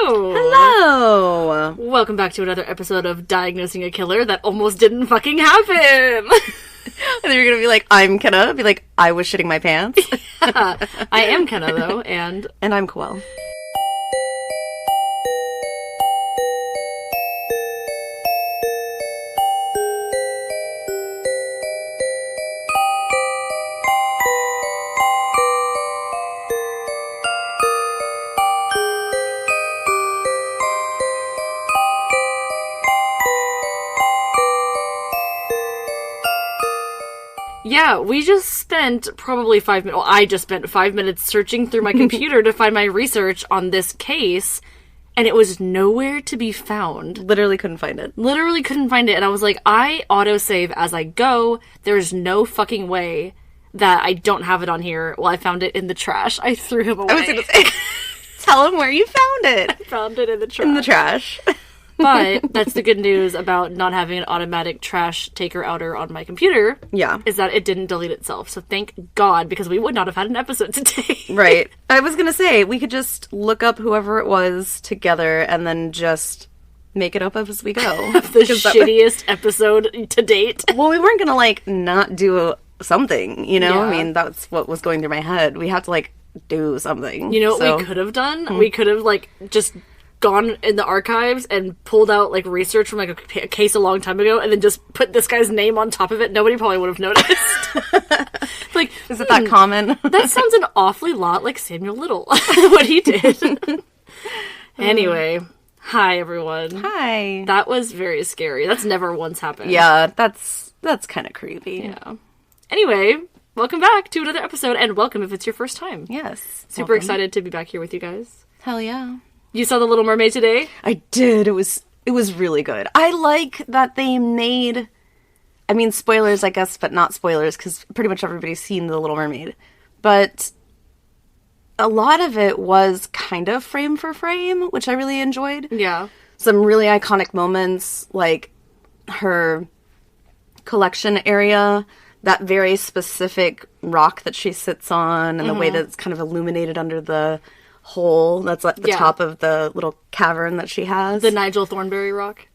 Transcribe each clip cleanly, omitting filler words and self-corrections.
Hello! Hello! Welcome back to another episode of Diagnosing a Killer that almost didn't fucking happen! And then you're gonna be like, I'm Kenna. Be like, I was shitting my pants. I am Kenna, though, and I'm Coel. yeah, we just spent probably 5 minutes, well, I just spent 5 minutes searching through my computer to find my research on this case, and it was nowhere to be found. Literally couldn't find it. Literally couldn't find it, and I was like, I autosave as I go. There's no fucking way that I don't have it on here. Well, I found it in the trash. I threw him away. I was gonna say, tell him where you found it. I found it in the trash. In the trash. But that's the good news about not having an automatic trash taker-outer on my computer. Yeah. Is that it didn't delete itself. So thank God, because we would not have had an episode today. Right. I was gonna say, we could just look up whoever it was together and then just make it up as we go. The shittiest episode to date. Well, we weren't gonna, like, not do something, you know? Yeah. I mean, that's what was going through my head. We had to, like, do something. You know what we could have done? We could have, like, just gone in the archives and pulled out, like, research from, like, a case a long time ago and then just put this guy's name on top of it. Nobody probably would have noticed. Like, is it that common? That sounds an awfully lot like Samuel Little, what he did. Anyway, hi, everyone. Hi. That was very scary. That's never once happened. Yeah, that's kind of creepy. Yeah. Anyway, welcome back to another episode, and welcome if it's your first time. Yes. Super excited to be back here with you guys. Hell yeah. You saw The Little Mermaid today? I did. It was really good. I like that they made, I mean, spoilers, I guess, but not spoilers, because pretty much everybody's seen The Little Mermaid. But a lot of it was kind of frame for frame, which I really enjoyed. Yeah. Some really iconic moments, like her collection area, that very specific rock that she sits on, and the way that it's kind of illuminated under the hole that's at the top of the little cavern that she has. The Nigel Thornberry rock?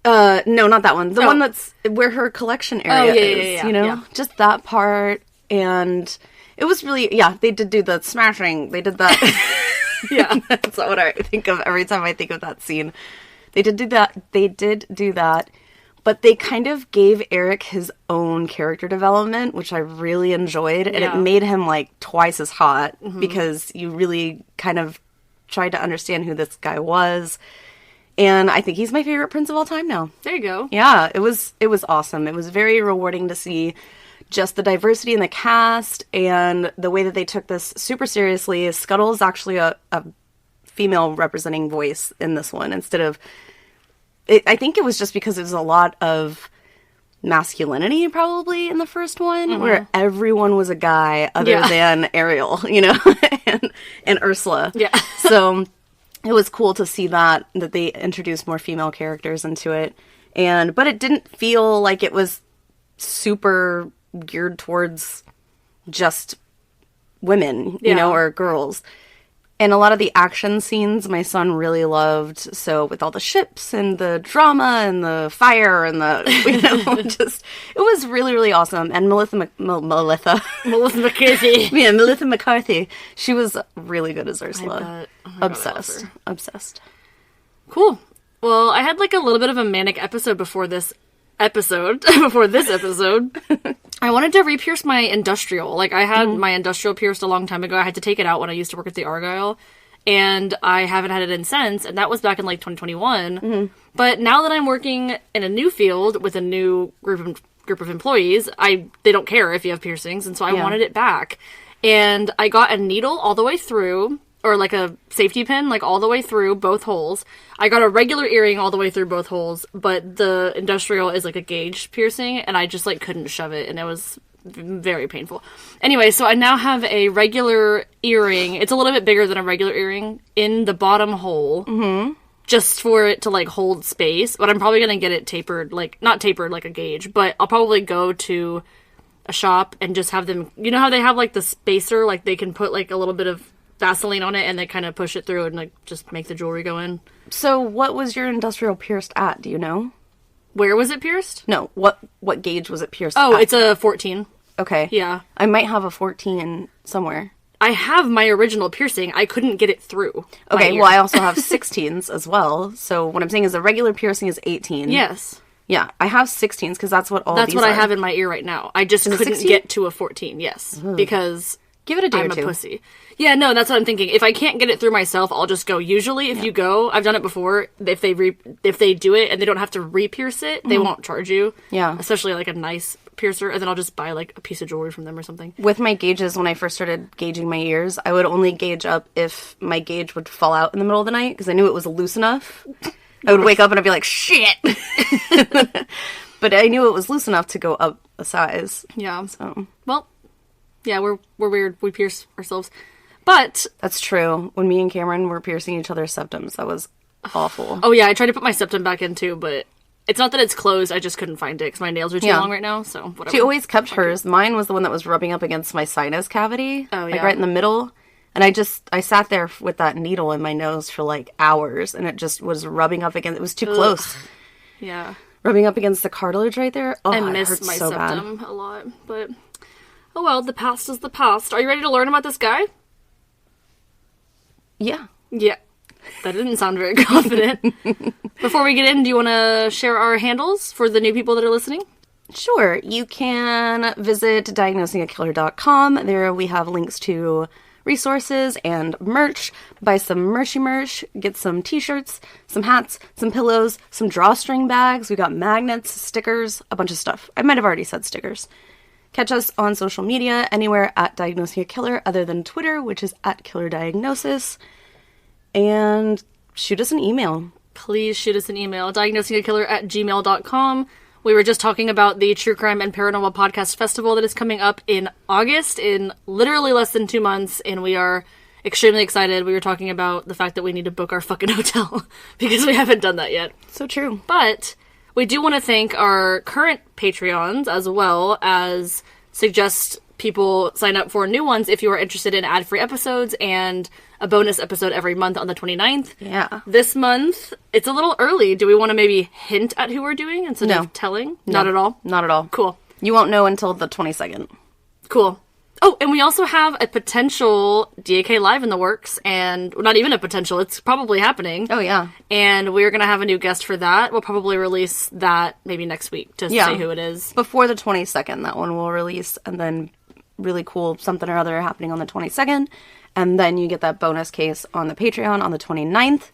No, not that one. The one that's where her collection area is, you know? Yeah. Just that part, and it was really, they did do the smashing. They did that. Yeah. That's what I think of every time I think of that scene. They did do that. But they kind of gave Eric his own character development, which I really enjoyed. And it made him, like, twice as hot because you really kind of tried to understand who this guy was. And I think he's my favorite prince of all time now. There you go. Yeah, it was awesome. It was very rewarding to see just the diversity in the cast and the way that they took this super seriously. Scuttle is actually a female representing voice in this one instead of... I think it was just because it was a lot of masculinity probably in the first one, where everyone was a guy other than Ariel, you know, and Ursula. Yeah. So it was cool to see that they introduced more female characters into it. But it didn't feel like it was super geared towards just women, you know, or girls. And a lot of the action scenes my son really loved. So with all the ships and the drama and the fire and the, you know, just, it was really, really awesome. And Melissa McCarthy. Yeah, Melissa McCarthy. She was really good as Ursula. Oh my Obsessed. God, Obsessed. Cool. Well, I had like a little bit of a manic episode before this episode. I wanted to re-pierce my industrial. Like, I had my industrial pierced a long time ago. I had to take it out when I used to work at the Argyle, and I haven't had it in since, and that was back in, like, 2021. But now that I'm working in a new field with a new group of employees, they don't care if you have piercings, and so I wanted it back. And I got a needle all the way through, or like a safety pin, like all the way through both holes. I got a regular earring all the way through both holes, but the industrial is like a gauge piercing, and I just like couldn't shove it, and it was very painful. Anyway, so I now have a regular earring. It's a little bit bigger than a regular earring in the bottom hole, just for it to like hold space. But I'm probably gonna get it tapered, like not tapered like a gauge, but I'll probably go to a shop and just have them. You know how they have like the spacer, like they can put like a little bit of Vaseline on it and then kind of push it through and like just make the jewelry go in. So what was your industrial pierced at? Do you know? Where was it pierced? No, what gauge was it pierced Oh, at? it's a 14. Okay. Yeah. I might have a 14 somewhere. I have my original piercing. I couldn't get it through. Okay, well, I also have 16s as well. So what I'm saying is a regular piercing is 18. Yes. Yeah, I have 16s because that's what That's these what are. I have in my ear right now. I just couldn't 16? get to a 14, yes. Because Give it a day I'm or two. a pussy. Yeah, no, that's what I'm thinking. If I can't get it through myself, I'll just go. Usually, if you go, I've done it before, if they do it and they don't have to re-pierce it, they won't charge you. Yeah. Especially like a nice piercer, and then I'll just buy like a piece of jewelry from them or something. With my gauges, when I first started gauging my ears, I would only gauge up if my gauge would fall out in the middle of the night because I knew it was loose enough. I would wake up and I'd be like, shit! But I knew it was loose enough to go up a size. Yeah. So Well, yeah, we're weird. We pierce ourselves. But that's true. When me and Cameron were piercing each other's septums, that was awful. oh yeah, I tried to put my septum back in too, but it's not that it's closed. I just couldn't find it because my nails are too long right now. So whatever. She always kept hers. Mine was the one that was rubbing up against my sinus cavity. Oh, Like yeah. right in the middle. And I sat there with that needle in my nose for like hours and it just was rubbing up against, it was too close. Yeah. Rubbing up against the cartilage right there. Oh, I it miss hurts my so bad. septum a lot, but oh well, the past is the past. Are you ready to learn about this guy? Yeah. Yeah. That didn't sound very confident. Before we get in, do you want to share our handles for the new people that are listening? Sure. You can visit diagnosingakiller.com. There we have links to resources and merch. Buy some merch, get some t-shirts, some hats, some pillows, some drawstring bags. We got magnets, stickers, a bunch of stuff. I might have already said stickers. Catch us on social media anywhere at Diagnosing a Killer other than Twitter, which is at Killer Diagnosis. And shoot us an email. Please shoot us an email, diagnosingakiller@gmail.com. We were just talking about the True Crime and Paranormal Podcast Festival that is coming up in August, in literally less than 2 months, and we are extremely excited. We were talking about the fact that we need to book our fucking hotel, because we haven't done that yet. So true. But we do want to thank our current Patreons, as well as suggest people sign up for new ones if you are interested in ad-free episodes and a bonus episode every month on the 29th. Yeah. This month, it's a little early. Do we want to maybe hint at who we're doing instead No. of telling? No. Not at all? Not at all. Cool. You won't know until the 22nd. Cool. Oh, and we also have a potential A.K.A. live in the works, and well, not even a potential, it's probably happening. Oh, yeah. And we're going to have a new guest for that. We'll probably release that maybe next week to say who it is. Before the 22nd, that one will release, and then really cool something or other happening on the 22nd, and then you get that bonus case on the Patreon on the 29th.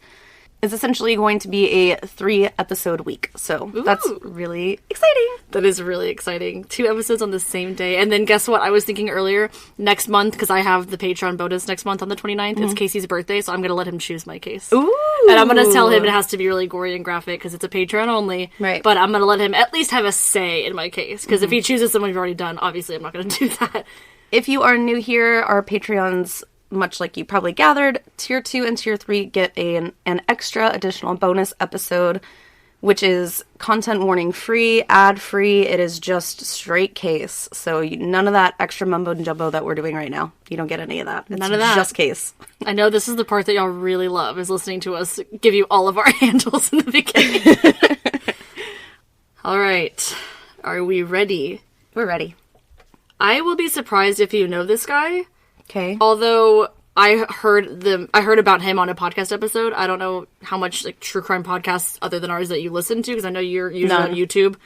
It's essentially going to be a 3-episode week, so that's really exciting. That is really exciting. 2 episodes on the same day. And then guess what? I was thinking earlier, next month, because I have the Patreon bonus next month on the 29th, it's Casey's birthday, so I'm going to let him choose my case. Ooh! And I'm going to tell him it has to be really gory and graphic, because it's a Patreon only. Right. But I'm going to let him at least have a say in my case, because if he chooses someone we've already done, obviously I'm not going to do that. If you are new here, our Patreons, much like you probably gathered, Tier 2 and Tier 3 get an extra additional bonus episode, which is content warning free, ad free. It is just straight case. So none of that extra mumbo jumbo that we're doing right now. You don't get any of that. None of that. Just case. I know this is the part that y'all really love, is listening to us give you all of our handles in the beginning. All right. Are we ready? We're ready. I will be surprised if you know this guy. Okay. Although I heard about him on a podcast episode. I don't know how much like true crime podcasts other than ours that you listen to, because I know you're usually on YouTube.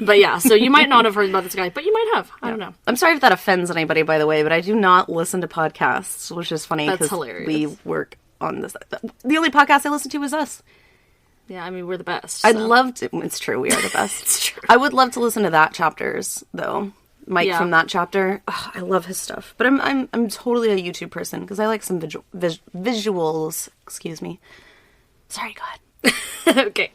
But yeah, so you might not have heard about this guy, but you might have. I don't know. I'm sorry if that offends anybody, by the way, but I do not listen to podcasts, which is funny That's because hilarious. we work on this. The only podcast I listen to is us. Yeah, I mean, we're the best. I'd so. love to. It's true, we are the best. It's true. I would love to listen to that chapters, though. Mike Yeah. from that chapter. Oh, I love his stuff. But I'm totally a YouTube person because I like some visuals. Excuse me. Sorry, go ahead. Okay.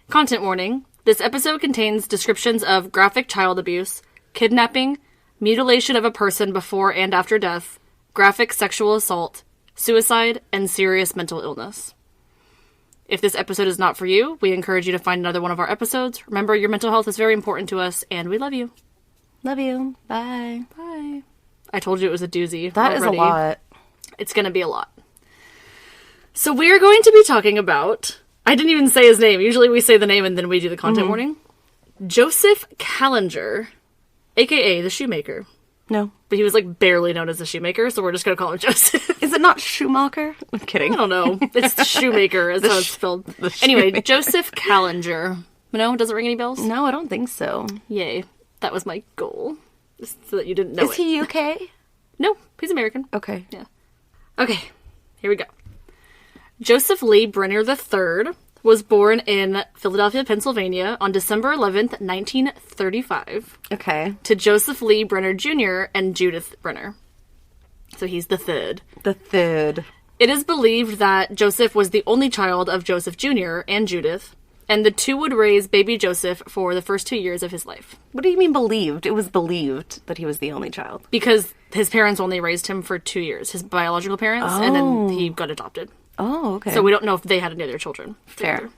Content warning. This episode contains descriptions of graphic child abuse, kidnapping, mutilation of a person before and after death, graphic sexual assault, suicide, and serious mental illness. If this episode is not for you, we encourage you to find another one of our episodes. Remember, your mental health is very important to us, and we love you. Love you. Bye. Bye. I told you it was a doozy. That is already. a lot. it's going to be a lot. So we are going to be talking about, I didn't even say his name. Usually we say the name and then we do the content warning. Joseph Kallinger, A.K.A. the Shoemaker. No. But he was, like, barely known as the Shoemaker, so we're just going to call him Joseph. Is it not Shoemaker? I'm kidding. I don't know. It's Shoemaker is how it's spelled. Anyway, Joseph Kallinger. No? Doesn't ring any bells? No, I don't think so. Yay. That was my goal. Just so that you didn't know Is he UK? No, he's American. Okay. Yeah. Okay, here we go. Joseph Lee Brenner III was born in Philadelphia, Pennsylvania on December 11th, 1935. Okay. To Joseph Lee Brenner Jr. and Judith Brenner. So he's the third. The third. It is believed that Joseph was the only child of Joseph Jr. and Judith, and the two would raise baby Joseph for the first 2 years of his life. What do you mean believed? It was believed that he was the only child. Because his parents only raised him for 2 years, his biological parents, and then he got adopted. Oh, okay. So we don't know if they had any other children. Fair. Together.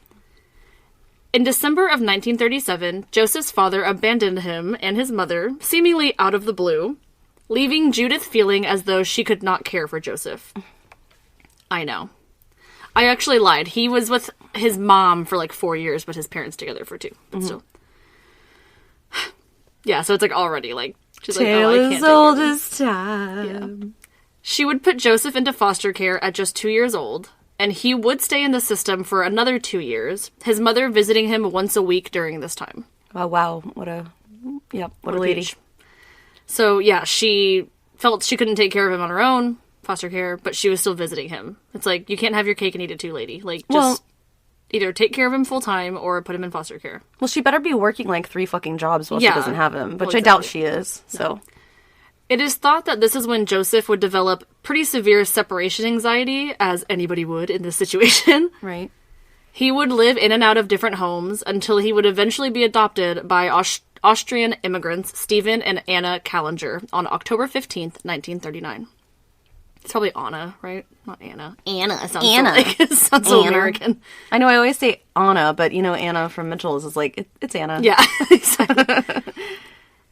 In December of 1937, Joseph's father abandoned him and his mother, seemingly out of the blue, leaving Judith feeling as though she could not care for Joseph. I know. I actually lied. He was with his mom for like 4 years, but his parents together for 2. But still. Yeah, so it's like already like, she's like, oh, I can't take old care of as time. Yeah. She would put Joseph into foster care at just 2 years old, and he would stay in the system for another 2 years, his mother visiting him once a week during this time. Oh, wow. What a lady. Peach. So, yeah, she felt she couldn't take care of him on her own, foster care, but she was still visiting him. It's like, you can't have your cake and eat it too, lady. Like, just either take care of him full-time or put him in foster care. Well, she better be working like 3 fucking jobs while she doesn't have him, which I doubt she is, so... No. It is thought that this is when Joseph would develop pretty severe separation anxiety, as anybody would in this situation. Right. He would live in and out of different homes until he would eventually be adopted by Austrian immigrants Stephen and Anna Kallinger on October 15th, 1939. It's probably Anna, right? Not Anna. Anna. It sounds so American. I know I always say Anna, but you know Anna from Mitchell's is like, it's Anna. Yeah, exactly.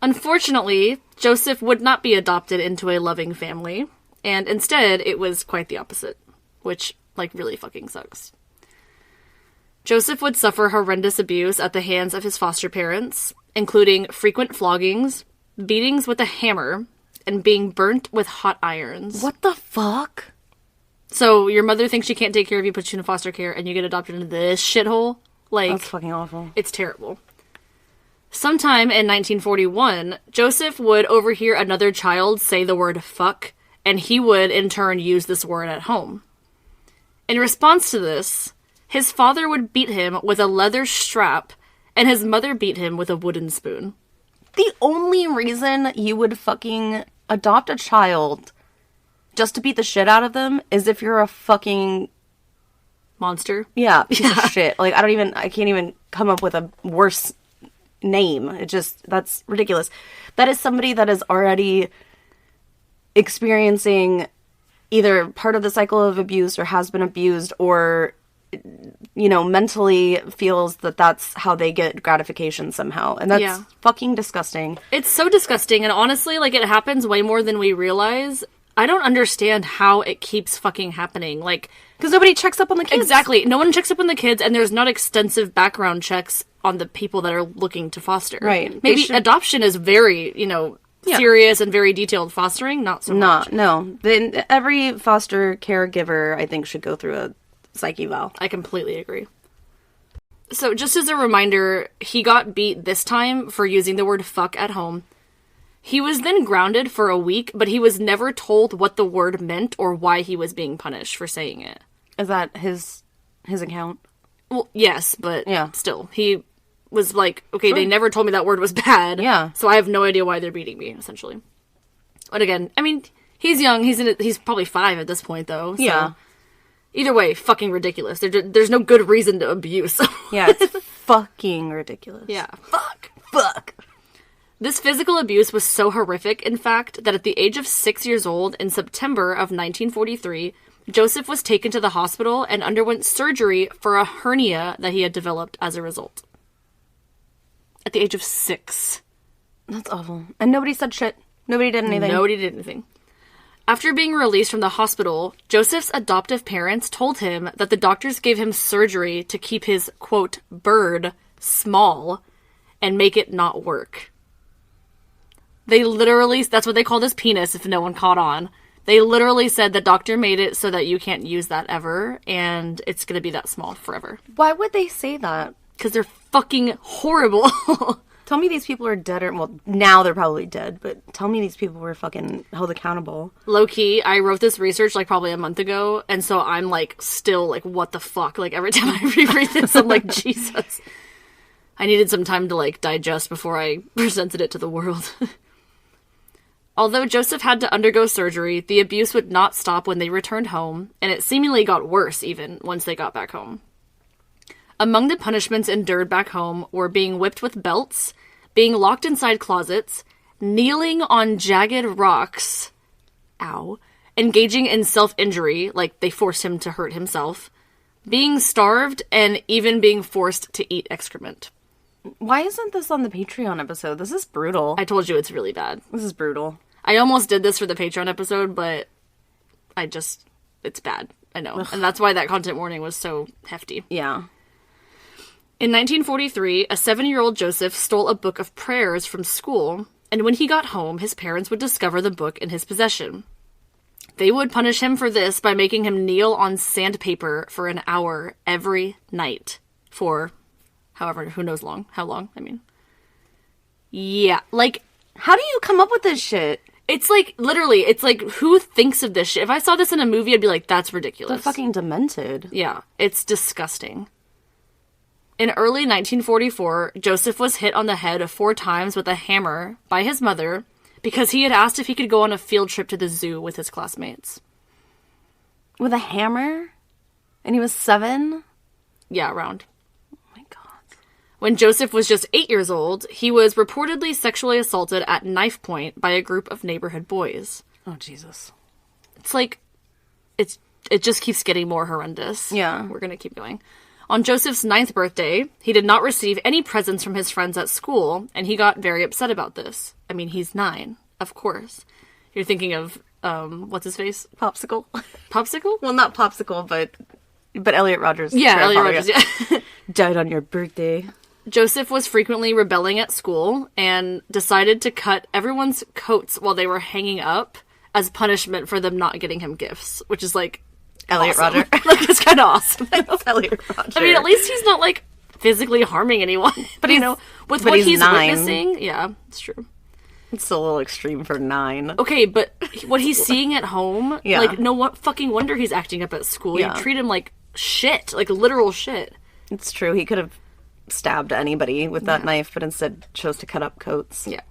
Unfortunately, Joseph would not be adopted into a loving family, and instead it was quite the opposite, which, like, really fucking sucks. Joseph would suffer horrendous abuse at the hands of his foster parents, including frequent floggings, beatings with a hammer, and being burnt with hot irons. What the fuck? So your mother thinks she can't take care of you, puts you in foster care, and you get adopted into this shithole? Like, that's fucking awful. It's terrible. Sometime in 1941, Joseph would overhear another child say the word fuck, and he would, in turn, use this word at home. In response to this, his father would beat him with a leather strap, and his mother beat him with a wooden spoon. The only reason you would fucking adopt a child just to beat the shit out of them is if you're a fucking... monster? Yeah, piece of shit. Like, I can't even come up with a worse name. That's ridiculous. That is somebody that is already experiencing either part of the cycle of abuse or has been abused or, you know, mentally feels that that's how they get gratification somehow. And that's fucking disgusting. It's so disgusting. And honestly, like, it happens way more than we realize. I don't understand how it keeps fucking happening. Like, because nobody checks up on the kids. Exactly. No one checks up on the kids, and there's not extensive background checks on the people that are looking to foster. Right. Maybe adoption is very, you know, serious and very detailed. Fostering, not so much. No. Then every foster caregiver, I think, should go through a psyche eval. I completely agree. So, just as a reminder, he got beat this time for using the word fuck at home. He was then grounded for a week, but he was never told what the word meant or why he was being punished for saying it. Is that his account? Well, yes, but still. He was like, okay, they never told me that word was bad. Yeah. So I have no idea why they're beating me, essentially. But again, I mean, he's young. He's probably 5 at this point, though. So. Yeah. Either way, fucking ridiculous. There's no good reason to abuse someone. Yeah, it's fucking ridiculous. Yeah. Fuck. This physical abuse was so horrific, in fact, that at the age of 6 years old, in September of 1943, Joseph was taken to the hospital and underwent surgery for a hernia that he had developed as a result. At the age of 6. That's awful. And nobody said shit. Nobody did anything. After being released from the hospital, Joseph's adoptive parents told him that the doctors gave him surgery to keep his, quote, bird small and make it not work. They literally, that's what they called his penis if no one caught on. They literally said the doctor made it so that you can't use that ever, and it's going to be that small forever. Why would they say that? Because they're fucking horrible. Tell me these people are dead, or, well, now they're probably dead, but tell me these people were fucking held accountable. Low-key, I wrote this research, like, probably a month ago, and so I'm, like, still, like, what the fuck? Like, every time I reread this, I'm like, Jesus. I needed some time to, like, digest before I presented it to the world. Although Joseph had to undergo surgery, the abuse would not stop when they returned home, and it seemingly got worse even once they got back home. Among the punishments endured back home were being whipped with belts, being locked inside closets, kneeling on jagged rocks, ow, engaging in self-injury, like they forced him to hurt himself, being starved, and even being forced to eat excrement. Why isn't this on the Patreon episode? This is brutal. I told you it's really bad. This is brutal. I almost did this for the Patreon episode, but it's bad. I know. Ugh. And that's why that content warning was so hefty. Yeah. In 1943, a 7-year-old Joseph stole a book of prayers from school, and when he got home, his parents would discover the book in his possession. They would punish him for this by making him kneel on sandpaper for an hour every night for however, who knows how long, I mean. Yeah, like, how do you come up with this shit? It's like, literally, it's like, who thinks of this shit? If I saw this in a movie, I'd be like, that's ridiculous. They're fucking demented. Yeah, it's disgusting. In early 1944, Joseph was hit on the head 4 times with a hammer by his mother because he had asked if he could go on a field trip to the zoo with his classmates. With a hammer? And he was 7? Yeah, around. Oh my God. When Joseph was just 8 years old, he was reportedly sexually assaulted at knife point by a group of neighborhood boys. Oh, Jesus. It's like, it just keeps getting more horrendous. Yeah. We're gonna keep going. On Joseph's 9th birthday, he did not receive any presents from his friends at school, and he got very upset about this. I mean, he's 9, of course. You're thinking of, what's his face? Popsicle. Popsicle? Well, not Popsicle, but Elliot Rodgers. Yeah, Elliot Rodgers, yeah. Died on your birthday. Joseph was frequently rebelling at school and decided to cut everyone's coats while they were hanging up as punishment for them not getting him gifts, which is like, Elliot awesome. Rodgers. Like, it's kind of awesome. Elliot Rodgers. I mean, at least he's not, like, physically harming anyone. But, you know, with what he's 9. Witnessing... Yeah, it's true. It's a little extreme for 9. Okay, but what he's seeing at home... Yeah. Like, no fucking wonder he's acting up at school. Yeah. You treat him like shit. Like, literal shit. It's true. He could have stabbed anybody with that knife, but instead chose to cut up coats. Yeah.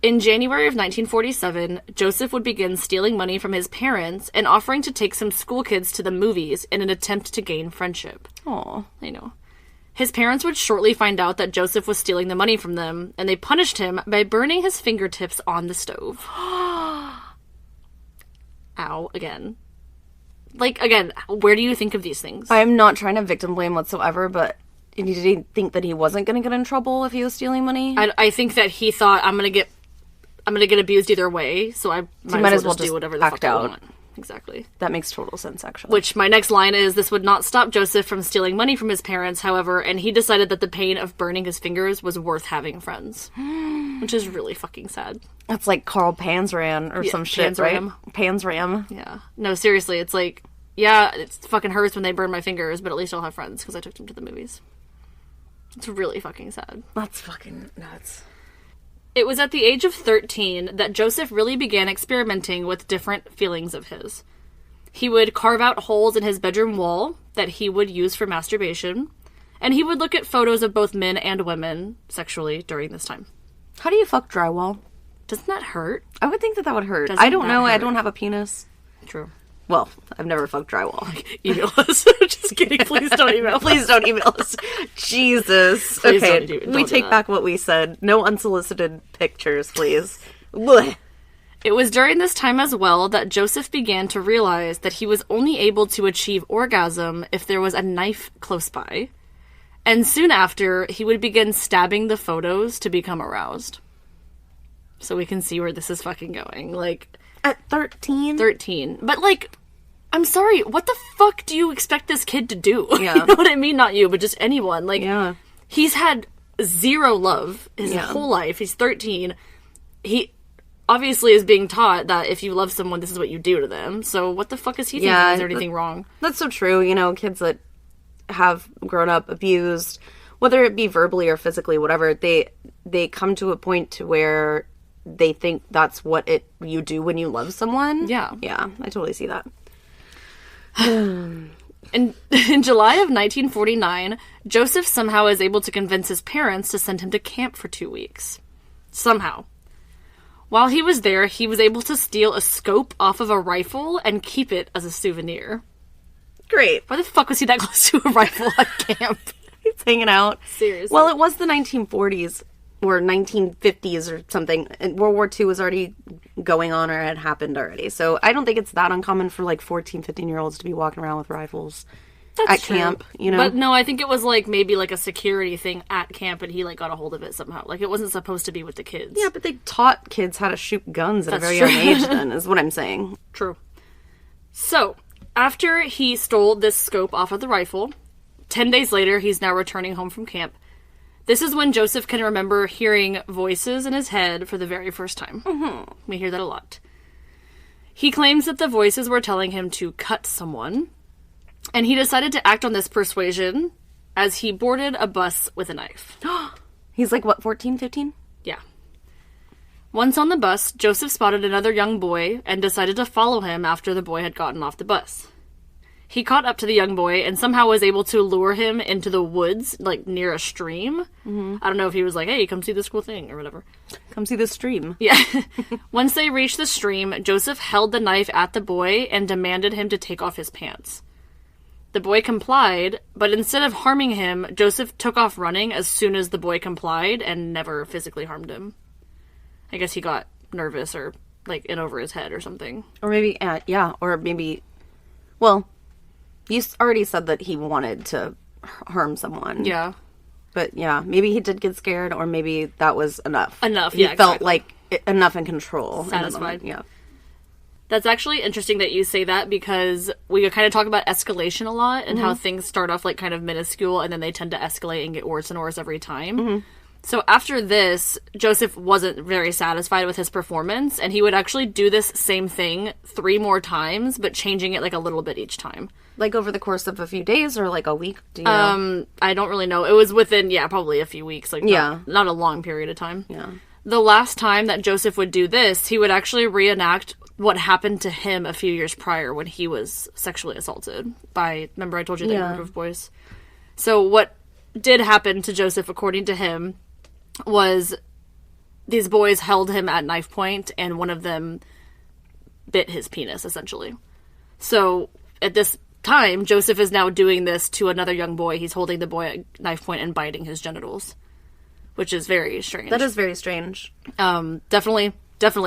In January of 1947, Joseph would begin stealing money from his parents and offering to take some school kids to the movies in an attempt to gain friendship. Aw. I know. His parents would shortly find out that Joseph was stealing the money from them, and they punished him by burning his fingertips on the stove. Ow, again. Like, again, where do you think of these things? I'm not trying to victim blame whatsoever, but did he think that he wasn't going to get in trouble if he was stealing money? I think that he thought, I'm gonna get abused either way, so I might as well just do whatever the fuck I want. Exactly. That makes total sense, actually. Which, my next line is, this would not stop Joseph from stealing money from his parents, however, and he decided that the pain of burning his fingers was worth having friends. Which is really fucking sad. That's like Carl Panzram or some shit, right? Panzram. Yeah. No, seriously, it's like, yeah, it fucking hurts when they burn my fingers, but at least I'll have friends, because I took them to the movies. It's really fucking sad. That's fucking nuts. It was at the age of 13 that Joseph really began experimenting with different feelings of his. He would carve out holes in his bedroom wall that he would use for masturbation, and he would look at photos of both men and women sexually during this time. How do you fuck drywall? Doesn't that hurt? I would think that would hurt. I don't know. I don't have a penis. True. Well, I've never fucked drywall. Email us. Just kidding. Please don't email us. Please don't email us. Jesus. Please okay, don't we take back what we said. No unsolicited pictures, please. Blech. It was during this time as well that Joseph began to realize that he was only able to achieve orgasm if there was a knife close by. And soon after, he would begin stabbing the photos to become aroused. So we can see where this is fucking going. Like, At 13? 13. But, like, I'm sorry, what the fuck do you expect this kid to do? Yeah. You know what I mean? Not you, but just anyone. Like, Yeah. he's had zero love his whole life. He's 13. He obviously is being taught that if you love someone, this is what you do to them. So what the fuck is he thinking? Is there anything wrong? That's so true. You know, kids that have grown up abused, whether it be verbally or physically, whatever, they come to a point to where they think that's what you do when you love someone. Yeah. Yeah, I totally see that. In July of 1949, Joseph somehow is able to convince his parents to send him to camp for 2 weeks. Somehow. While he was there, he was able to steal a scope off of a rifle and keep it as a souvenir. Great. Why the fuck was he that close to a rifle at camp? He's hanging out. Seriously. Well, it was the 1940s or 1950s or something. And World War II was already going on or had happened already. So I don't think it's that uncommon for like 14, 15-year-olds to be walking around with rifles at camp, you know? But no, I think it was like maybe like a security thing at camp and he like got a hold of it somehow. Like it wasn't supposed to be with the kids. Yeah, but they taught kids how to shoot guns at a very true. young age then, is what I'm saying. True. So, after he stole this scope off of the rifle, 10 days later, he's now returning home from camp. This is when Joseph can remember hearing voices in his head for the very first time. Mm-hmm. We hear that a lot. He claims that the voices were telling him to cut someone, and he decided to act on this persuasion as he boarded a bus with a knife. He's like, what, 14, 15? Yeah. Once on the bus, Joseph spotted another young boy and decided to follow him after the boy had gotten off the bus. He caught up to the young boy and somehow was able to lure him into the woods, like near a stream. Mm-hmm. I don't know if he was like, hey, come see this cool thing or whatever. Come see the stream. Yeah. Once they reached the stream, Joseph held the knife at the boy and demanded him to take off his pants. The boy complied, but instead of harming him, Joseph took off running as soon as the boy complied and never physically harmed him. I guess he got nervous or, like, in over his head or something. Or maybe, or maybe, well, you already said that he wanted to harm someone. Yeah. But, yeah, maybe he did get scared, or maybe that was enough. He felt like enough in control. Satisfied. Yeah. That's actually interesting that you say that because we kind of talk about escalation a lot and how things start off, like, kind of minuscule and then they tend to escalate and get worse and worse every time. Mm-hmm. So after this, Joseph wasn't very satisfied with his performance, and he would actually do this same thing 3 more times, but changing it like a little bit each time. Like over the course of a few days or like a week? Do you know? I don't really know. It was within, probably a few weeks. Like, not a long period of time. Yeah. The last time that Joseph would do this, he would actually reenact what happened to him a few years prior when he was sexually assaulted by, remember I told you that group of boys? So what did happen to Joseph, according to him, was these boys held him at knife point and one of them bit his penis, essentially. So at this time, Joseph is now doing this to another young boy. He's holding the boy at knife point and biting his genitals, which is very strange. That is very strange. Definitely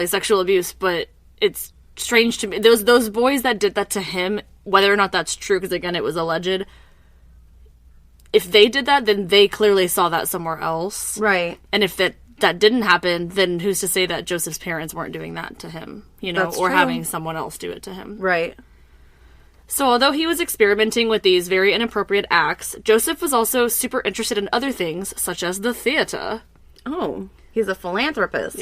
sexual abuse, but it's strange to me. Those boys that did that to him, whether or not that's true, because again, it was alleged. If they did that, then they clearly saw that somewhere else. Right. And if that didn't happen, then who's to say that Joseph's parents weren't doing that to him, That's or true. having someone else do it to him. Right. So although he was experimenting with these very inappropriate acts, Joseph was also super interested in other things, such as the theater. Oh, he's a philanthropist.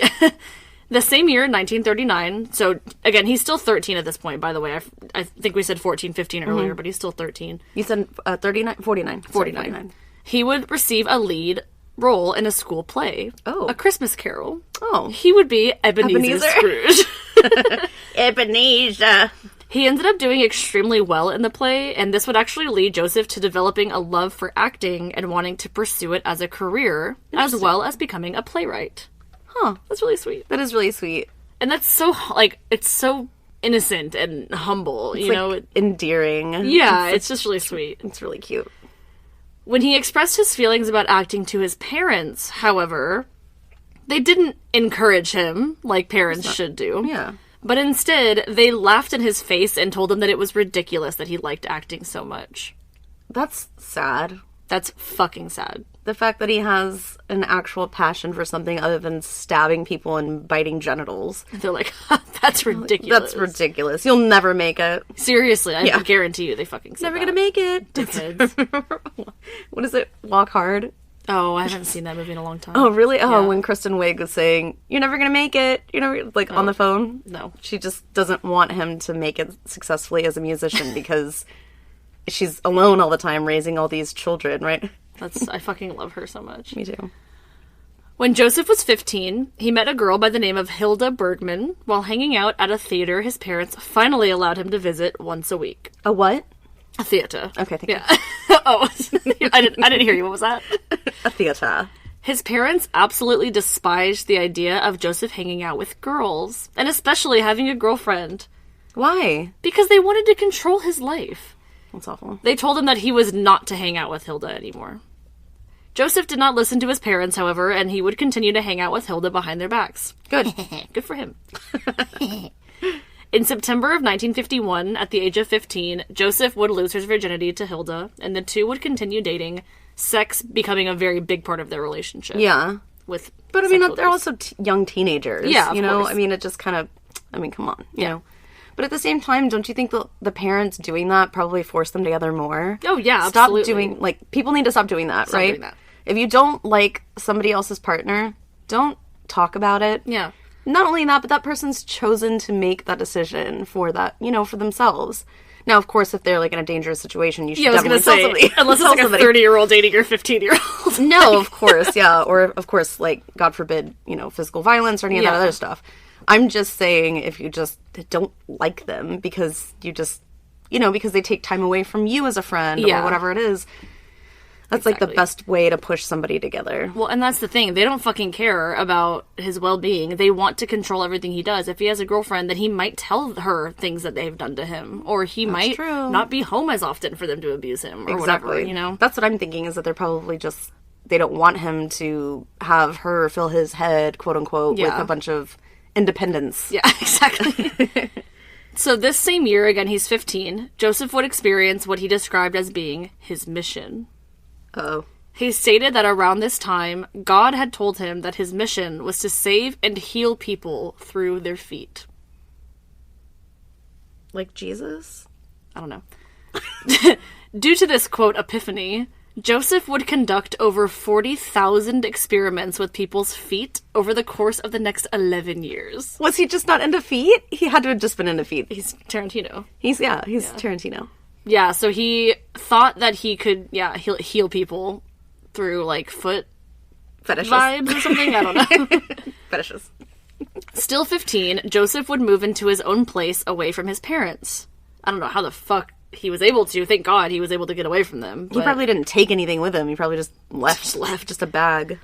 The same year, 1939, so again, he's still 13 at this point, by the way. I think we said 14, 15 earlier, but he's still 13. You said 39? 49. 49. He would receive a lead role in a school play. Oh. A Christmas Carol. Oh. He would be Ebenezer Scrooge. Ebenezer. He ended up doing extremely well in the play, and this would actually lead Joseph to developing a love for acting and wanting to pursue it as a career, as well as becoming a playwright. Huh. That's really sweet. That is really sweet. And that's so, like, it's so innocent and humble, It's endearing. Yeah, it's just really sweet. It's really cute. When he expressed his feelings about acting to his parents, however, they didn't encourage him like parents should do. Yeah. But instead, they laughed in his face and told him that it was ridiculous that he liked acting so much. That's sad. That's fucking sad. the fact that he has an actual passion for something other than stabbing people and biting genitals. They're like, that's ridiculous. That's ridiculous. You'll never make it. Seriously, I guarantee you they fucking said Never that. gonna make it. Dickheads. What is it? Walk Hard? Oh, I haven't seen that movie in a long time. Oh, really? Oh, Yeah. when Kristen Wiig was saying, "You're never gonna make it," like on the phone. No. She just doesn't want him to make it successfully as a musician because she's alone all the time raising all these children, right? I fucking love her so much. Me too. When Joseph was 15, he met a girl by the name of Hilda Bergman while hanging out at a theater his parents finally allowed him to visit once a week. A what? A theater. Okay, thank you. Oh, I didn't hear you. What was that? A theater. His parents absolutely despised the idea of Joseph hanging out with girls, and especially having a girlfriend, Why? because they wanted to control his life. That's awful. They told him that he was not to hang out with Hilda anymore. Joseph did not listen to his parents, however, and he would continue to hang out with Hilda behind their backs. Good. Good for him. In September of 1951, at the age of 15, Joseph would lose his virginity to Hilda, and the two would continue dating, sex becoming a very big part of their relationship. Yeah. With But I mean, sexual they're abuse. also young teenagers. Yeah, of you know? course. I mean, it just kind of, come on, you know? But at the same time, don't you think the parents doing that probably forced them together more? Oh, yeah, Stop absolutely. doing, people need to stop doing that, Stop right? doing that. If you don't like somebody else's partner, don't talk about it. Yeah. Not only that, but that person's chosen to make that decision for that, for themselves. Now, of course, if they're, in a dangerous situation, you should definitely tell somebody. Unless it's a 30-year-old dating your 15-year-old. No, of course, yeah. Or, of course, God forbid, physical violence or any of that other stuff. I'm just saying if you just don't like them because you just, because they take time away from you as a friend or whatever it is. That's the best way to push somebody together. Well, and that's the thing. They don't fucking care about his well-being. They want to control everything he does. If he has a girlfriend, then he might tell her things that they've done to him. Or he might not be home as often for them to abuse him or whatever, That's what I'm thinking is that they're probably just, they don't want him to have her fill his head, quote unquote, with a bunch of independence. Yeah, exactly. So this same year, again, he's 15, Joseph would experience what he described as being his mission. Uh-oh. He stated that around this time, God had told him that his mission was to save and heal people through their feet. Like Jesus? I don't know. Due to this, quote, epiphany, Joseph would conduct over 40,000 experiments with people's feet over the course of the next 11 years. Was he just not into feet? He had to have just been into feet. He's Tarantino. He's Tarantino. Yeah, so he thought that he could, heal people through, foot Fetishes. vibes or something. I don't know. Fetishes. Still 15, Joseph would move into his own place away from his parents. I don't know how the fuck he was able to. Thank God he was able to get away from them. He probably didn't take anything with him. He probably just left just a bag.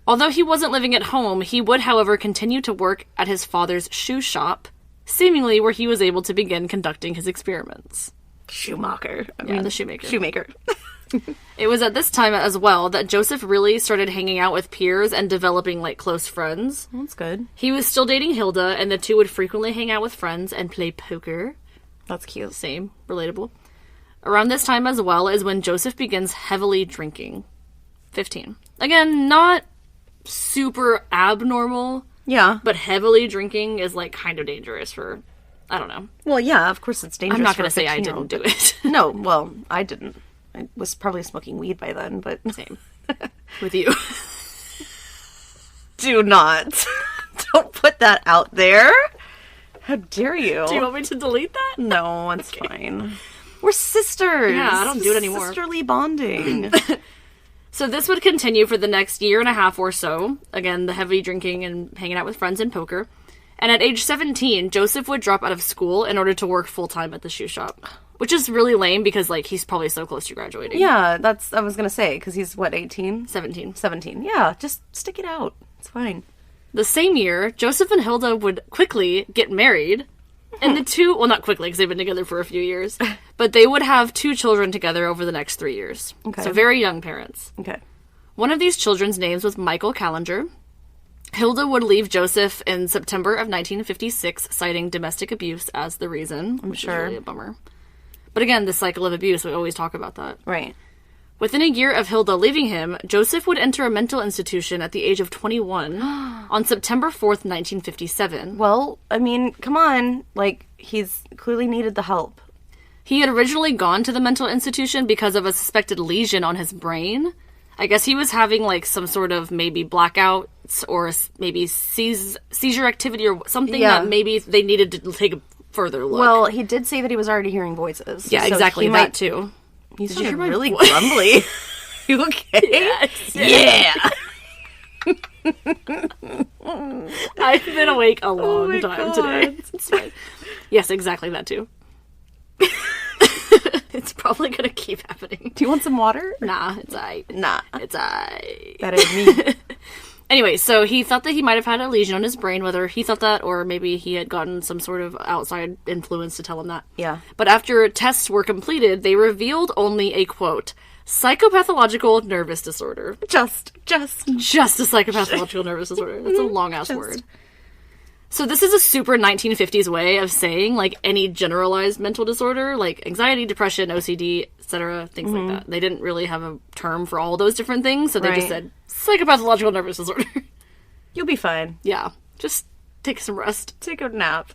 Although he wasn't living at home, he would, however, continue to work at his father's shoe shop, seemingly where he was able to begin conducting his experiments. Shoemaker. The Shoemaker. Shoemaker. It was at this time as well that Joseph really started hanging out with peers and developing, close friends. That's good. He was still dating Hilda, and the two would frequently hang out with friends and play poker. That's cute. Same. Relatable. Around this time as well is when Joseph begins heavily drinking. 15. Again, not super abnormal. Yeah. But heavily drinking is, kind of dangerous for... I don't know. Well, yeah, of course it's dangerous. I'm not going to for a say I 15-year-old, didn't do it. No, well, I didn't. I was probably smoking weed by then, but... Same. With you. Do not. Don't put that out there. How dare you? Do you want me to delete that? No, it's fine. We're sisters. Yeah, I don't do it anymore. Sisterly bonding. So this would continue for the next year and a half or so. Again, the heavy drinking and hanging out with friends and poker. And at age 17, Joseph would drop out of school in order to work full-time at the shoe shop. Which is really lame because, he's probably so close to graduating. Yeah, I was going to say, because he's, 18? 17. 17. Yeah, just stick it out. It's fine. The same year, Joseph and Hilda would quickly get married. And the two, well, not quickly because they've been together for a few years, but they would have 2 children together over the next 3 years. Okay. So very young parents. Okay. One of these children's names was Michael Kallinger. Hilda would leave Joseph in September of 1956, citing domestic abuse as the reason, which is really a bummer. But again, the cycle of abuse, we always talk about that. Right. Within a year of Hilda leaving him, Joseph would enter a mental institution at the age of 21 on September 4th, 1957. Well, I mean, come on. Like, he's clearly needed the help. He had originally gone to the mental institution because of a suspected lesion on his brain. I guess he was having, like, some sort of maybe blackouts or maybe seizure activity or something that maybe they needed to take a further look. Well, he did say that he was already hearing voices. Yeah, so exactly, that too. You sounded really grumbly. You okay? Yes. Yeah. I've been awake a long time today. It's fine. Yes, exactly that too. It's probably gonna keep happening. Do you want some water? Nah, it's aight. Nah. It's aight. That ain't me. Anyway, so he thought that he might have had a lesion on his brain, whether he thought that or maybe he had gotten some sort of outside influence to tell him that. Yeah. But after tests were completed, they revealed only a, quote, psychopathological nervous disorder. Just a psychopathological nervous disorder. That's a long-ass word. So this is a super 1950s way of saying, like, any generalized mental disorder, like anxiety, depression, OCD, etc., things like that. They didn't really have a term for all those different things, so they just said, psychopathological nervous disorder. You'll be fine. Yeah. Just take some rest. Take a nap.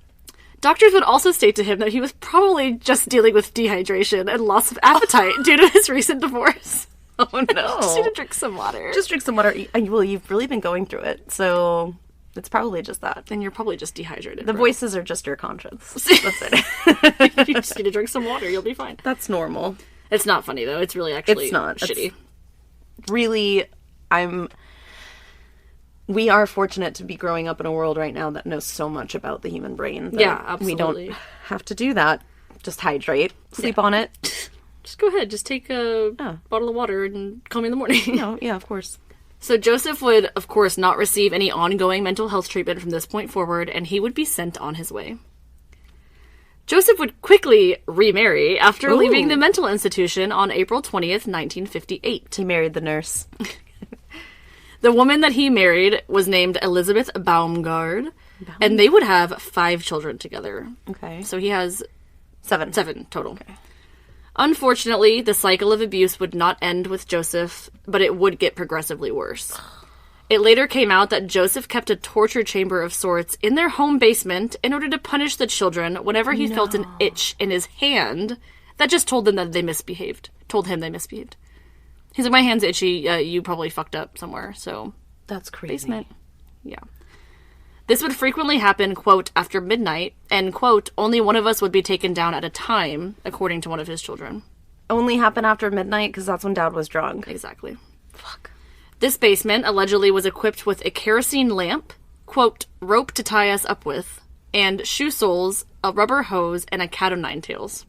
Doctors would also state to him that he was probably just dealing with dehydration and loss of appetite due to his recent divorce. Oh, no. Just need to drink some water. Just drink some water. Well, you've really been going through it, so it's probably just that. And you're probably just dehydrated. The voices are just your conscience. That's it. You just need to drink some water. You'll be fine. That's normal. It's not funny, though. It's really actually it's not. shitty. Really, we are fortunate to be growing up in a world right now that knows so much about the human brain. Yeah, absolutely. We don't have to do that. Just hydrate. Sleep on it. Just go ahead. Just take a bottle of water and call me in the morning. No, yeah, of course. So Joseph would, of course, not receive any ongoing mental health treatment from this point forward, and he would be sent on his way. Joseph would quickly remarry after leaving the mental institution on April 20th, 1958. He married the nurse. The woman that he married was named Elizabeth Baumgard, and they would have 5 children together. Okay. So he has 7 total. Okay. Unfortunately, the cycle of abuse would not end with Joseph, but it would get progressively worse. It later came out that Joseph kept a torture chamber of sorts in their home basement in order to punish the children whenever he felt an itch in his hand that just told them that they misbehaved. Told him they misbehaved. He's like, my hand's itchy, you probably fucked up somewhere, so... That's crazy. Basement. Yeah. This would frequently happen, quote, after midnight, and, quote, only one of us would be taken down at a time, according to one of his children. Only happen after midnight, because that's when Dad was drunk. Exactly. Fuck. This basement allegedly was equipped with a kerosene lamp, quote, rope to tie us up with, and shoe soles, a rubber hose, and a cat o' nine tails.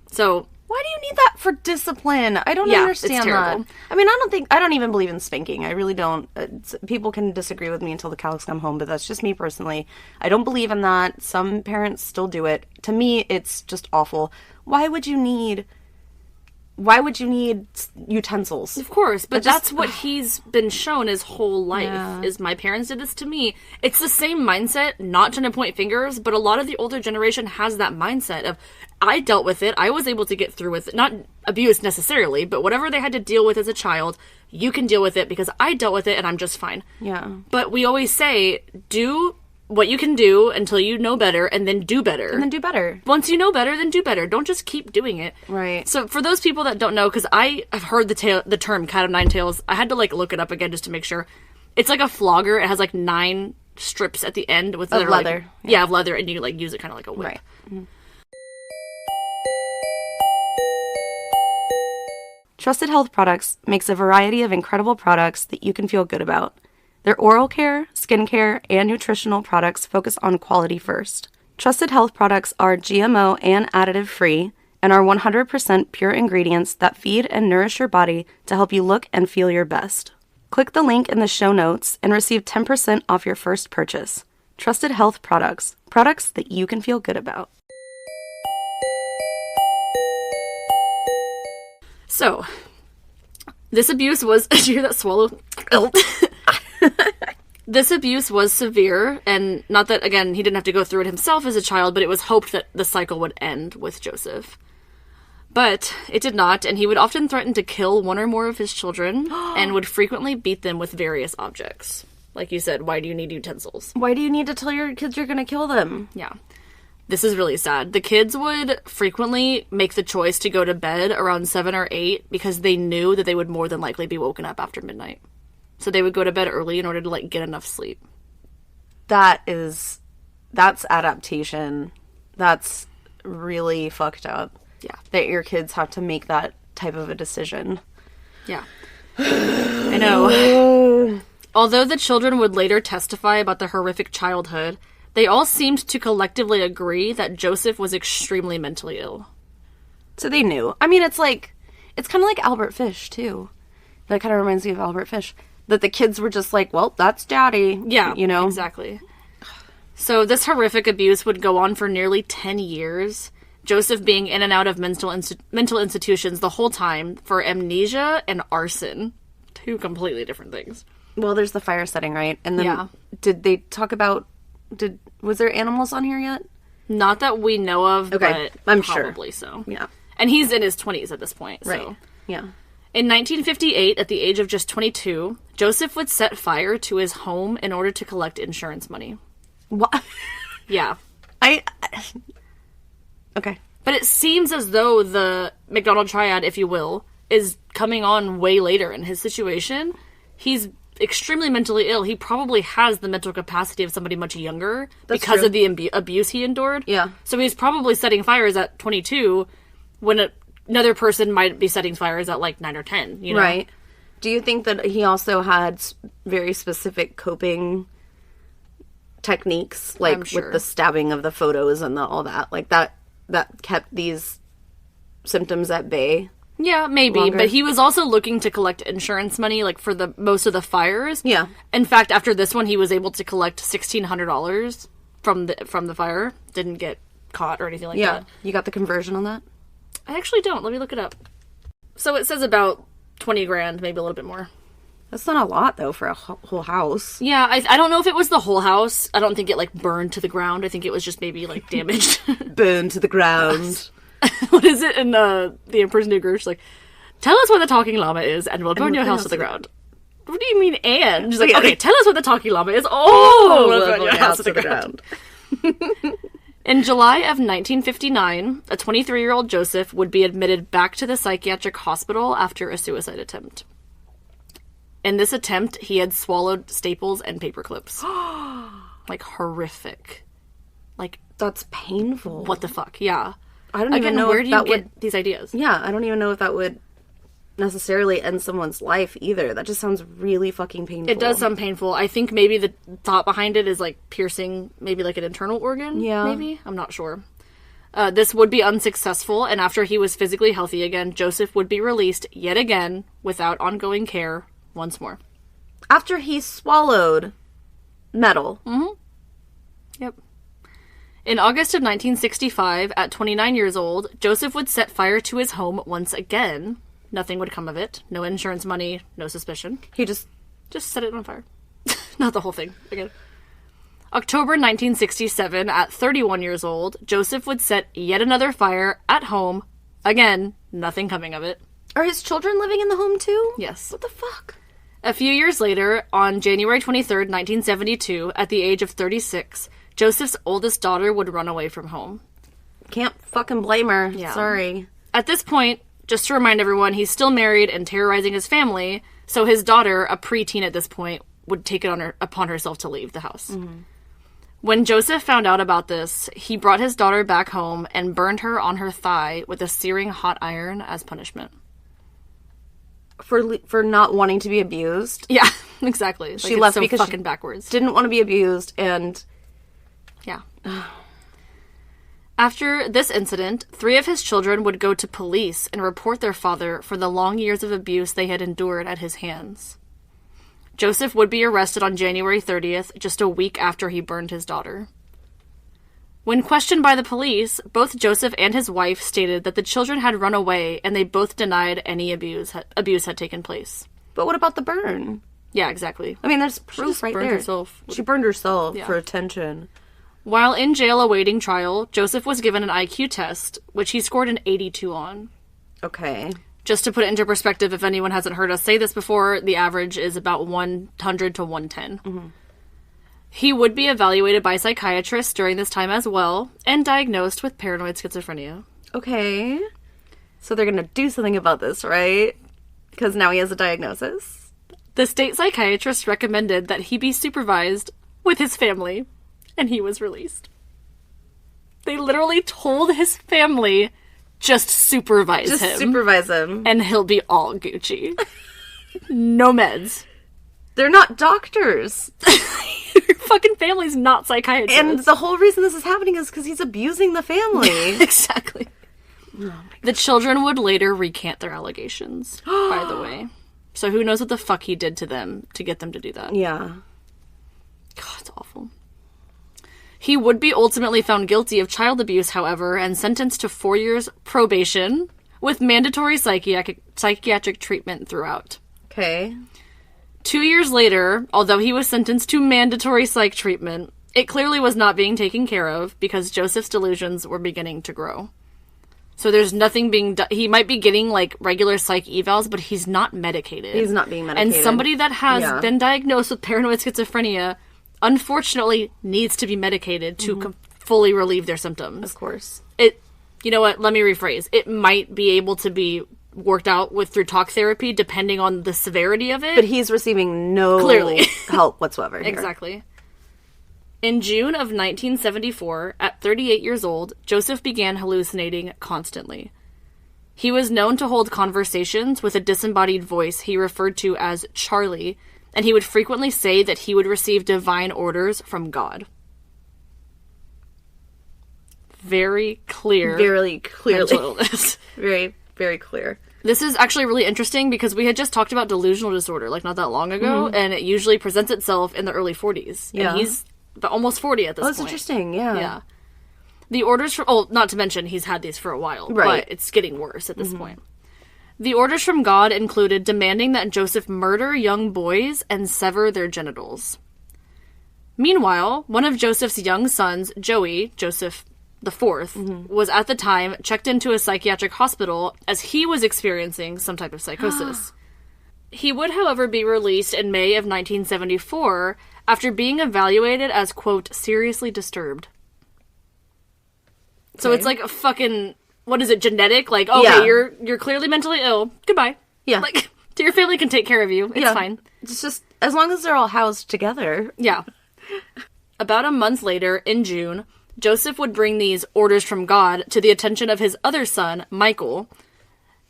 So... Why do you need that for discipline? I don't understand it's terrible. that. I mean, I don't even believe in spanking. I really don't. People can disagree with me until the cows come home, but that's just me personally. I don't believe in that. Some parents still do it. To me, it's just awful. Why would you need utensils? Of course, but that's what he's been shown his whole life, is my parents did this to me. It's the same mindset, not trying to point fingers, but a lot of the older generation has that mindset of, I dealt with it, I was able to get through with it, not abuse necessarily, but whatever they had to deal with as a child, you can deal with it because I dealt with it and I'm just fine. Yeah. But we always say, do what you can do until you know better, and then do better. And then do better. Once you know better, then do better. Don't just keep doing it. Right. So for those people that don't know, because I have heard the term cat of nine tails, I had to like look it up again just to make sure. It's like a flogger. It has like 9 strips at the end with of leather. Like, of leather, and you like use it kind of like a whip. Right. Mm-hmm. Trusted Health Products makes a variety of incredible products that you can feel good about. Their oral care, skincare, and nutritional products focus on quality first. Trusted Health Products are GMO and additive free and are 100% pure ingredients that feed and nourish your body to help you look and feel your best. Click the link in the show notes and receive 10% off your first purchase. Trusted Health Products. Products that you can feel good about. So, this abuse was... Did you hear that swallow? This abuse was severe, and not that, again, he didn't have to go through it himself as a child, but it was hoped that the cycle would end with Joseph. But it did not, and he would often threaten to kill one or more of his children and would frequently beat them with various objects. Like you said, why do you need utensils? Why do you need to tell your kids you're going to kill them? Yeah. This is really sad. The kids would frequently make the choice to go to bed around 7 or 8 because they knew that they would more than likely be woken up after midnight. So they would go to bed early in order to, like, get enough sleep. That's adaptation. That's really fucked up. Yeah. That your kids have to make that type of a decision. Yeah. I know. Although the children would later testify about the horrific childhood, they all seemed to collectively agree that Joseph was extremely mentally ill. So they knew. I mean, it's kind of like Albert Fish, too. That kind of reminds me of Albert Fish. That the kids were just like, well, that's daddy. Yeah, you know? Exactly. So this horrific abuse would go on for nearly 10 years, Joseph being in and out of mental institutions the whole time for amnesia and arson. Two completely different things. Well, there's the fire setting, right? And then did they talk about... Was there animals on here yet? Not that we know of, okay. But I'm probably sure. So. Yeah. And he's in his 20s at this point. Right. So. Yeah. In 1958, at the age of just 22, Joseph would set fire to his home in order to collect insurance money. What? Yeah. Okay. But it seems as though the McDonald triad, if you will, is coming on way later in his situation. He's extremely mentally ill. He probably has the mental capacity of somebody much younger because of the abuse he endured. Yeah. So he's probably setting fires at 22 when another person might be setting fires at like 9 or 10, you know? Right. Do you think that he also had very specific coping techniques, like with the stabbing of the photos and all that, like that kept these symptoms at bay? Yeah, maybe, longer? But he was also looking to collect insurance money, like, for the most of the fires. Yeah. In fact, after this one, he was able to collect $1,600 from the fire. Didn't get caught or anything like that. Yeah. You got the conversion on that? I actually don't. Let me look it up. So it says about 20 grand, maybe a little bit more. That's not a lot, though, for a whole house. Yeah, I don't know if it was the whole house. I don't think it, like, burned to the ground. I think it was just maybe, like, damaged. Burned to the ground. What is it in The Emperor's New Groove? She's like, tell us what the talking llama is, and we'll burn your house to the ground. What do you mean, and? She's like, okay, tell us what the talking llama is. Oh, we'll burn your house to the ground. In July of 1959, a 23-year-old Joseph would be admitted back to the psychiatric hospital after a suicide attempt. In this attempt, he had swallowed staples and paper clips. Like, horrific. Like, that's painful. What the fuck? Yeah. I don't even know where if do you that get these ideas? Yeah, I don't even know if that would necessarily end someone's life either. That just sounds really fucking painful. It does sound painful. I think maybe the thought behind it is, like, piercing maybe, like, an internal organ. Yeah. Maybe? I'm not sure. This would be unsuccessful, and after he was physically healthy again, Joseph would be released yet again without ongoing care once more. After he swallowed metal. Mm-hmm. Yep. In August of 1965, at 29 years old, Joseph would set fire to his home once again. Nothing would come of it. No insurance money, no suspicion. He just set it on fire. Not the whole thing, again. October 1967, at 31 years old, Joseph would set yet another fire at home. Again, nothing coming of it. Are his children living in the home too? Yes. What the fuck? A few years later, on January 23rd, 1972, at the age of 36, Joseph's oldest daughter would run away from home. Can't fucking blame her. Yeah. Sorry. At this point, just to remind everyone, he's still married and terrorizing his family, so his daughter, a preteen at this point, would take it upon herself to leave the house. Mm-hmm. When Joseph found out about this, he brought his daughter back home and burned her on her thigh with a searing hot iron as punishment. For not wanting to be abused? Yeah, exactly. She left because fucking backwards. Didn't want to be abused, and... Yeah. After this incident, 3 of his children would go to police and report their father for the long years of abuse they had endured at his hands. Joseph would be arrested on January 30th, just a week after he burned his daughter. When questioned by the police, both Joseph and his wife stated that the children had run away and they both denied any abuse had taken place. But what about the burn? Yeah, exactly. I mean, there's proof right there. She burned herself for attention. While in jail awaiting trial, Joseph was given an IQ test, which he scored an 82 on. Okay. Just to put it into perspective, if anyone hasn't heard us say this before, the average is about 100 to 110. Mm-hmm. He would be evaluated by psychiatrists during this time as well, and diagnosed with paranoid schizophrenia. Okay. So they're gonna do something about this, right? Because now he has a diagnosis? The state psychiatrist recommended that he be supervised with his family, and he was released. They literally told his family, just supervise him. Just supervise him. And he'll be all Gucci. No meds. They're not doctors. Your fucking family's not psychiatrists. And the whole reason this is happening is because he's abusing the family. Exactly. Oh the children would later recant their allegations, by the way. So who knows what the fuck he did to them to get them to do that. Yeah. God, it's awful. He would be ultimately found guilty of child abuse, however, and sentenced to 4 years probation with mandatory psychiatric treatment throughout. Okay. 2 years later, although he was sentenced to mandatory psych treatment, it clearly was not being taken care of because Joseph's delusions were beginning to grow. So there's nothing being done. He might be getting, like, regular psych evals, but he's not medicated. He's not being medicated. And somebody that has been diagnosed with paranoid schizophrenia, unfortunately, needs to be medicated to fully relieve their symptoms. Of course. You know what? Let me rephrase. It might be able to be worked out through talk therapy, depending on the severity of it. But he's receiving no help whatsoever here. Exactly. In June of 1974, at 38 years old, Joseph began hallucinating constantly. He was known to hold conversations with a disembodied voice he referred to as Charlie, and he would frequently say that he would receive divine orders from God. Very clear. Very clearly. Mental illness. Very, very clear. This is actually really interesting because we had just talked about delusional disorder, like, not that long ago, and it usually presents itself in the early 40s. Yeah. And he's almost 40 at this point. Oh, that's interesting, yeah. Yeah. The orders from... Oh, not to mention, he's had these for a while. Right. But it's getting worse at this point. The orders from God included demanding that Joseph murder young boys and sever their genitals. Meanwhile, one of Joseph's young sons, Joey, Joseph the Fourth, was at the time checked into a psychiatric hospital as he was experiencing some type of psychosis. He would, however, be released in May of 1974 after being evaluated as, quote, seriously disturbed. Okay. So it's like a fucking... What is it, genetic? Like, okay, you're clearly mentally ill. Goodbye. Yeah. Like, your family can take care of you. It's fine. It's just, as long as they're all housed together. Yeah. About a month later, in June, Joseph would bring these orders from God to the attention of his other son, Michael,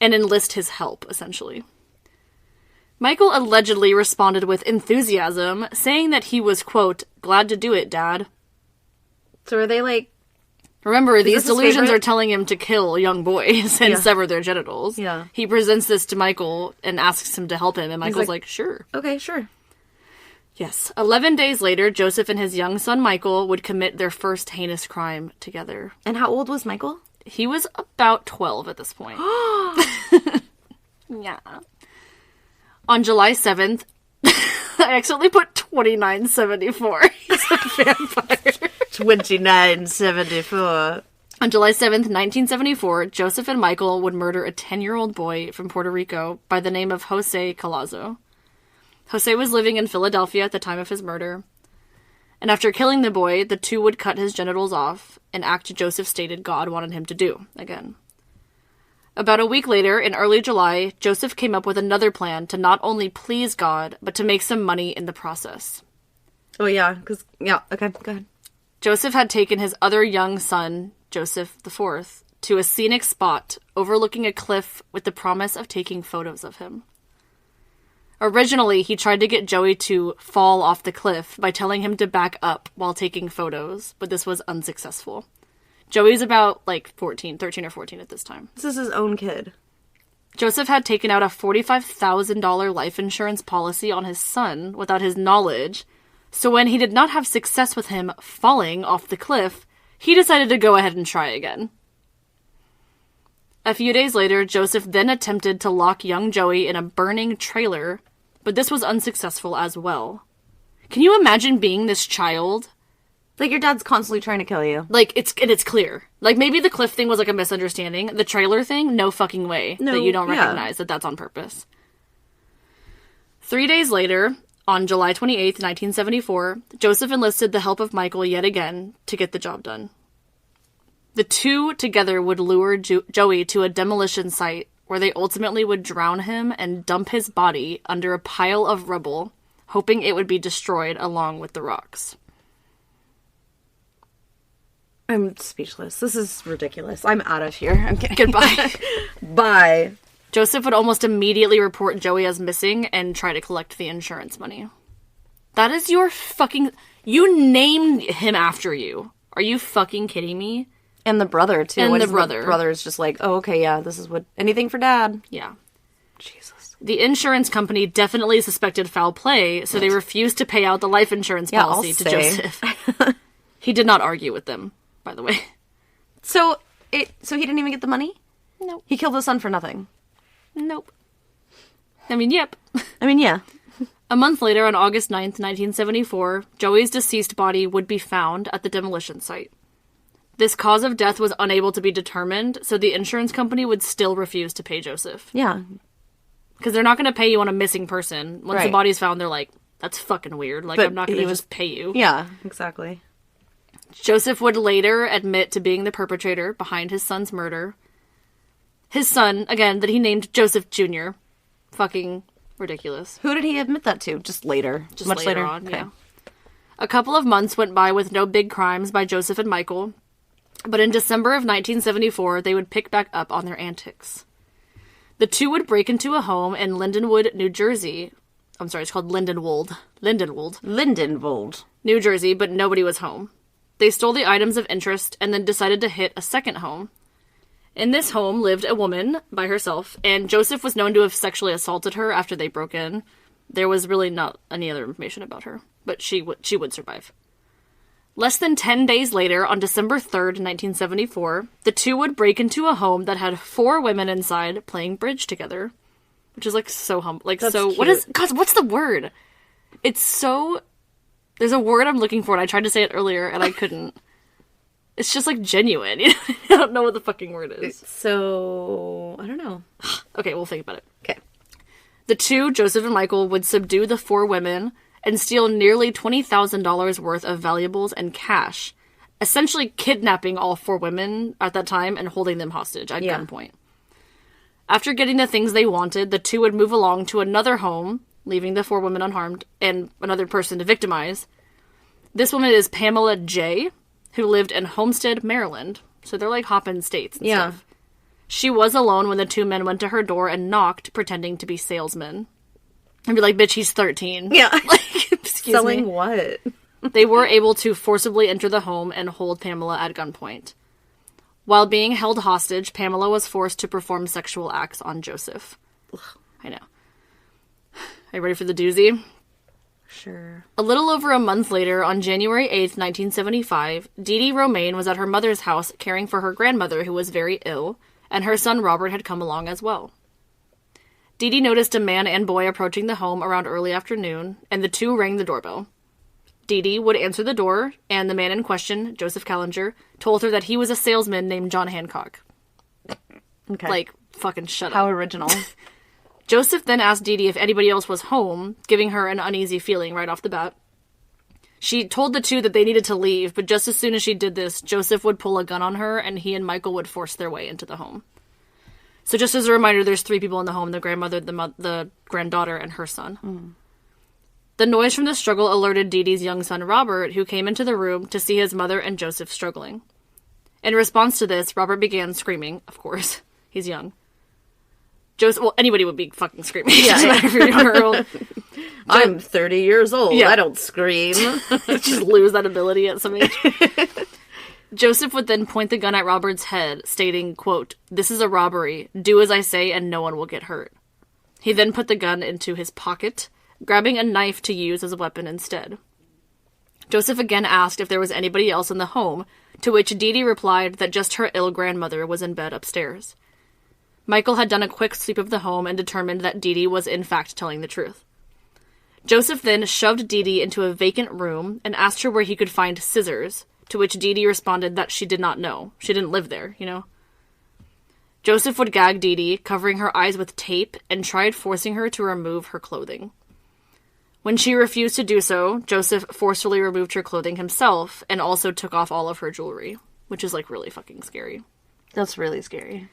and enlist his help, essentially. Michael allegedly responded with enthusiasm, saying that he was, quote, glad to do it, Dad. So are they like... Remember, these delusions are telling him to kill young boys and sever their genitals. Yeah. He presents this to Michael and asks him to help him, and Michael's like, sure. Okay, sure. Yes. 11 days later, Joseph and his young son Michael would commit their first heinous crime together. And how old was Michael? He was about 12 at this point. Yeah. On July 7th, I accidentally put 2974. He's a vampire. 2974. On July 7th, 1974, Joseph and Michael would murder a 10-year-old boy from Puerto Rico by the name of Jose Calazo. Jose was living in Philadelphia at the time of his murder. And after killing the boy, the two would cut his genitals off, an act Joseph stated God wanted him to do, again. About a week later, in early July, Joseph came up with another plan to not only please God, but to make some money in the process. Oh, yeah, because... Yeah, okay, go ahead. Joseph had taken his other young son, Joseph IV, to a scenic spot overlooking a cliff with the promise of taking photos of him. Originally, he tried to get Joey to fall off the cliff by telling him to back up while taking photos, but this was unsuccessful. Joey's about, 13 or 14 at this time. This is his own kid. Joseph had taken out a $45,000 life insurance policy on his son without his knowledge, so when he did not have success with him falling off the cliff, he decided to go ahead and try again. A few days later, Joseph then attempted to lock young Joey in a burning trailer, but this was unsuccessful as well. Can you imagine being this child Like, your dad's constantly trying to kill you. Like, it's clear. Like, maybe the cliff thing was, like, a misunderstanding. The trailer thing, no fucking way that you don't recognize that that's on purpose. 3 days later, on July 28th, 1974, Joseph enlisted the help of Michael yet again to get the job done. The two together would lure Joey to a demolition site where they ultimately would drown him and dump his body under a pile of rubble, hoping it would be destroyed along with the rocks. I'm speechless. This is ridiculous. I'm out of here. I'm kidding. Goodbye. Bye. Joseph would almost immediately report Joey as missing and try to collect the insurance money. That is your fucking... You named him after you. Are you fucking kidding me? And the brother, too. And the brother. The brother's just like, oh, okay, yeah, this is what... Anything for Dad. Yeah. Jesus. The insurance company definitely suspected foul play, so they refused to pay out the life insurance policy to Joseph. He did not argue with them, by the way. So he didn't even get the money? Nope. He killed his son for nothing? Nope. I mean, yep. I mean, yeah. A month later, on August 9th, 1974, Joey's deceased body would be found at the demolition site. This cause of death was unable to be determined, so the insurance company would still refuse to pay Joseph. Yeah. Because they're not going to pay you on a missing person. Once the body's found, they're like, that's fucking weird. Like, but I'm not going to just pay you. Yeah, exactly. Joseph would later admit to being the perpetrator behind his son's murder. His son, again, that he named Joseph Jr. Fucking ridiculous. Who did he admit that to? Just later? Just much later on, okay. Yeah. A couple of months went by with no big crimes by Joseph and Michael, but in December of 1974, they would pick back up on their antics. The two would break into a home in Lindenwood, New Jersey. I'm sorry, it's called Lindenwold. Lindenwold. New Jersey, but nobody was home. They stole the items of interest and then decided to hit a second home. In this home lived a woman by herself, and Joseph was known to have sexually assaulted her after they broke in. There was really not any other information about her, but she would survive. Less than 10 days later, on December 3rd, 1974, the two would break into a home that had 4 women inside playing bridge together, which is, like, so humble. Like, that's so... cute. God, what's the word? It's so... There's a word I'm looking for, and I tried to say it earlier, and I couldn't. It's just, like, genuine. I don't know what the fucking word is. So... I don't know. Okay, we'll think about it. Okay. The two, Joseph and Michael, would subdue the 4 women and steal nearly $20,000 worth of valuables and cash, essentially kidnapping all 4 women at that time and holding them hostage at gunpoint. After getting the things they wanted, the two would move along to another home, leaving the 4 women unharmed, and another person to victimize. This woman is Pamela J., who lived in Homestead, Maryland. So they're, like, hopping states and stuff. She was alone when the 2 men went to her door and knocked, pretending to be salesmen. And be like, bitch, he's 13. Yeah. Like, excuse Selling me. what? They were able to forcibly enter the home and hold Pamela at gunpoint. While being held hostage, Pamela was forced to perform sexual acts on Joseph. Ugh, I know. Are you ready for the doozy? Sure. A little over a month later, on January 8th, 1975, Dee Dee Romaine was at her mother's house caring for her grandmother, who was very ill, and her son Robert had come along as well. Dee Dee noticed a man and boy approaching the home around early afternoon, and the two rang the doorbell. Dee Dee would answer the door, and the man in question, Joseph Kallinger, told her that he was a salesman named John Hancock. Okay. Like, fucking shut up. How original. Joseph then asked Dee Dee if anybody else was home, giving her an uneasy feeling right off the bat. She told the two that they needed to leave, but just as soon as she did this, Joseph would pull a gun on her, and he and Michael would force their way into the home. So just as a reminder, there's 3 people in the home, the grandmother, the granddaughter, and her son. Mm. The noise from the struggle alerted Dee Dee's young son, Robert, who came into the room to see his mother and Joseph struggling. In response to this, Robert began screaming, of course. He's young. Well, anybody would be fucking screaming. Yeah, if you're young or old. I'm 30 years old. Yeah. I don't scream. Just lose that ability at some age. Joseph would then point the gun at Robert's head, stating, quote, "This is a robbery. Do as I say and no one will get hurt." He then put the gun into his pocket, grabbing a knife to use as a weapon instead. Joseph again asked if there was anybody else in the home, to which Dee Dee replied that just her ill grandmother was in bed upstairs. Michael had done a quick sweep of the home and determined that Dee Dee was in fact telling the truth. Joseph then shoved Dee Dee into a vacant room and asked her where he could find scissors, to which Dee Dee responded that she did not know. She didn't live there, you know? Joseph would gag Dee Dee, covering her eyes with tape, and tried forcing her to remove her clothing. When she refused to do so, Joseph forcefully removed her clothing himself and also took off all of her jewelry, which is, like, really fucking scary. That's really scary.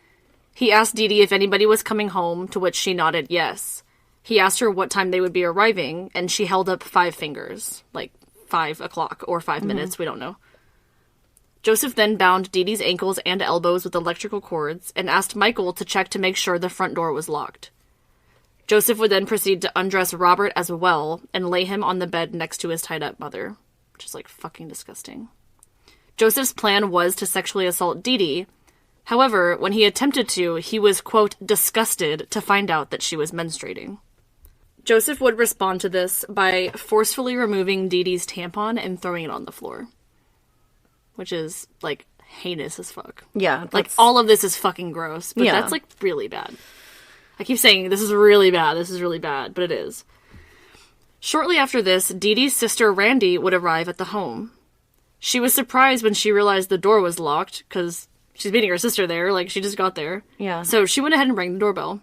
He asked Dee Dee if anybody was coming home, to which she nodded yes. He asked her what time they would be arriving, and she held up 5 fingers, like 5 o'clock or 5 minutes, we don't know. Joseph then bound Dee Dee's ankles and elbows with electrical cords and asked Michael to check to make sure the front door was locked. Joseph would then proceed to undress Robert as well and lay him on the bed next to his tied-up mother, which is, like, fucking disgusting. Joseph's plan was to sexually assault Dee Dee. However, when he attempted to, he was, quote, disgusted to find out that she was menstruating. Joseph would respond to this by forcefully removing Dee Dee's tampon and throwing it on the floor. Which is, like, heinous as fuck. Yeah. Like, all of this is fucking gross, but that's, like, really bad. I keep saying, this is really bad, but it is. Shortly after this, Dee Dee's sister Randy would arrive at the home. She was surprised when she realized the door was locked, because she's meeting her sister there, like, she just got there. Yeah. So she went ahead and rang the doorbell.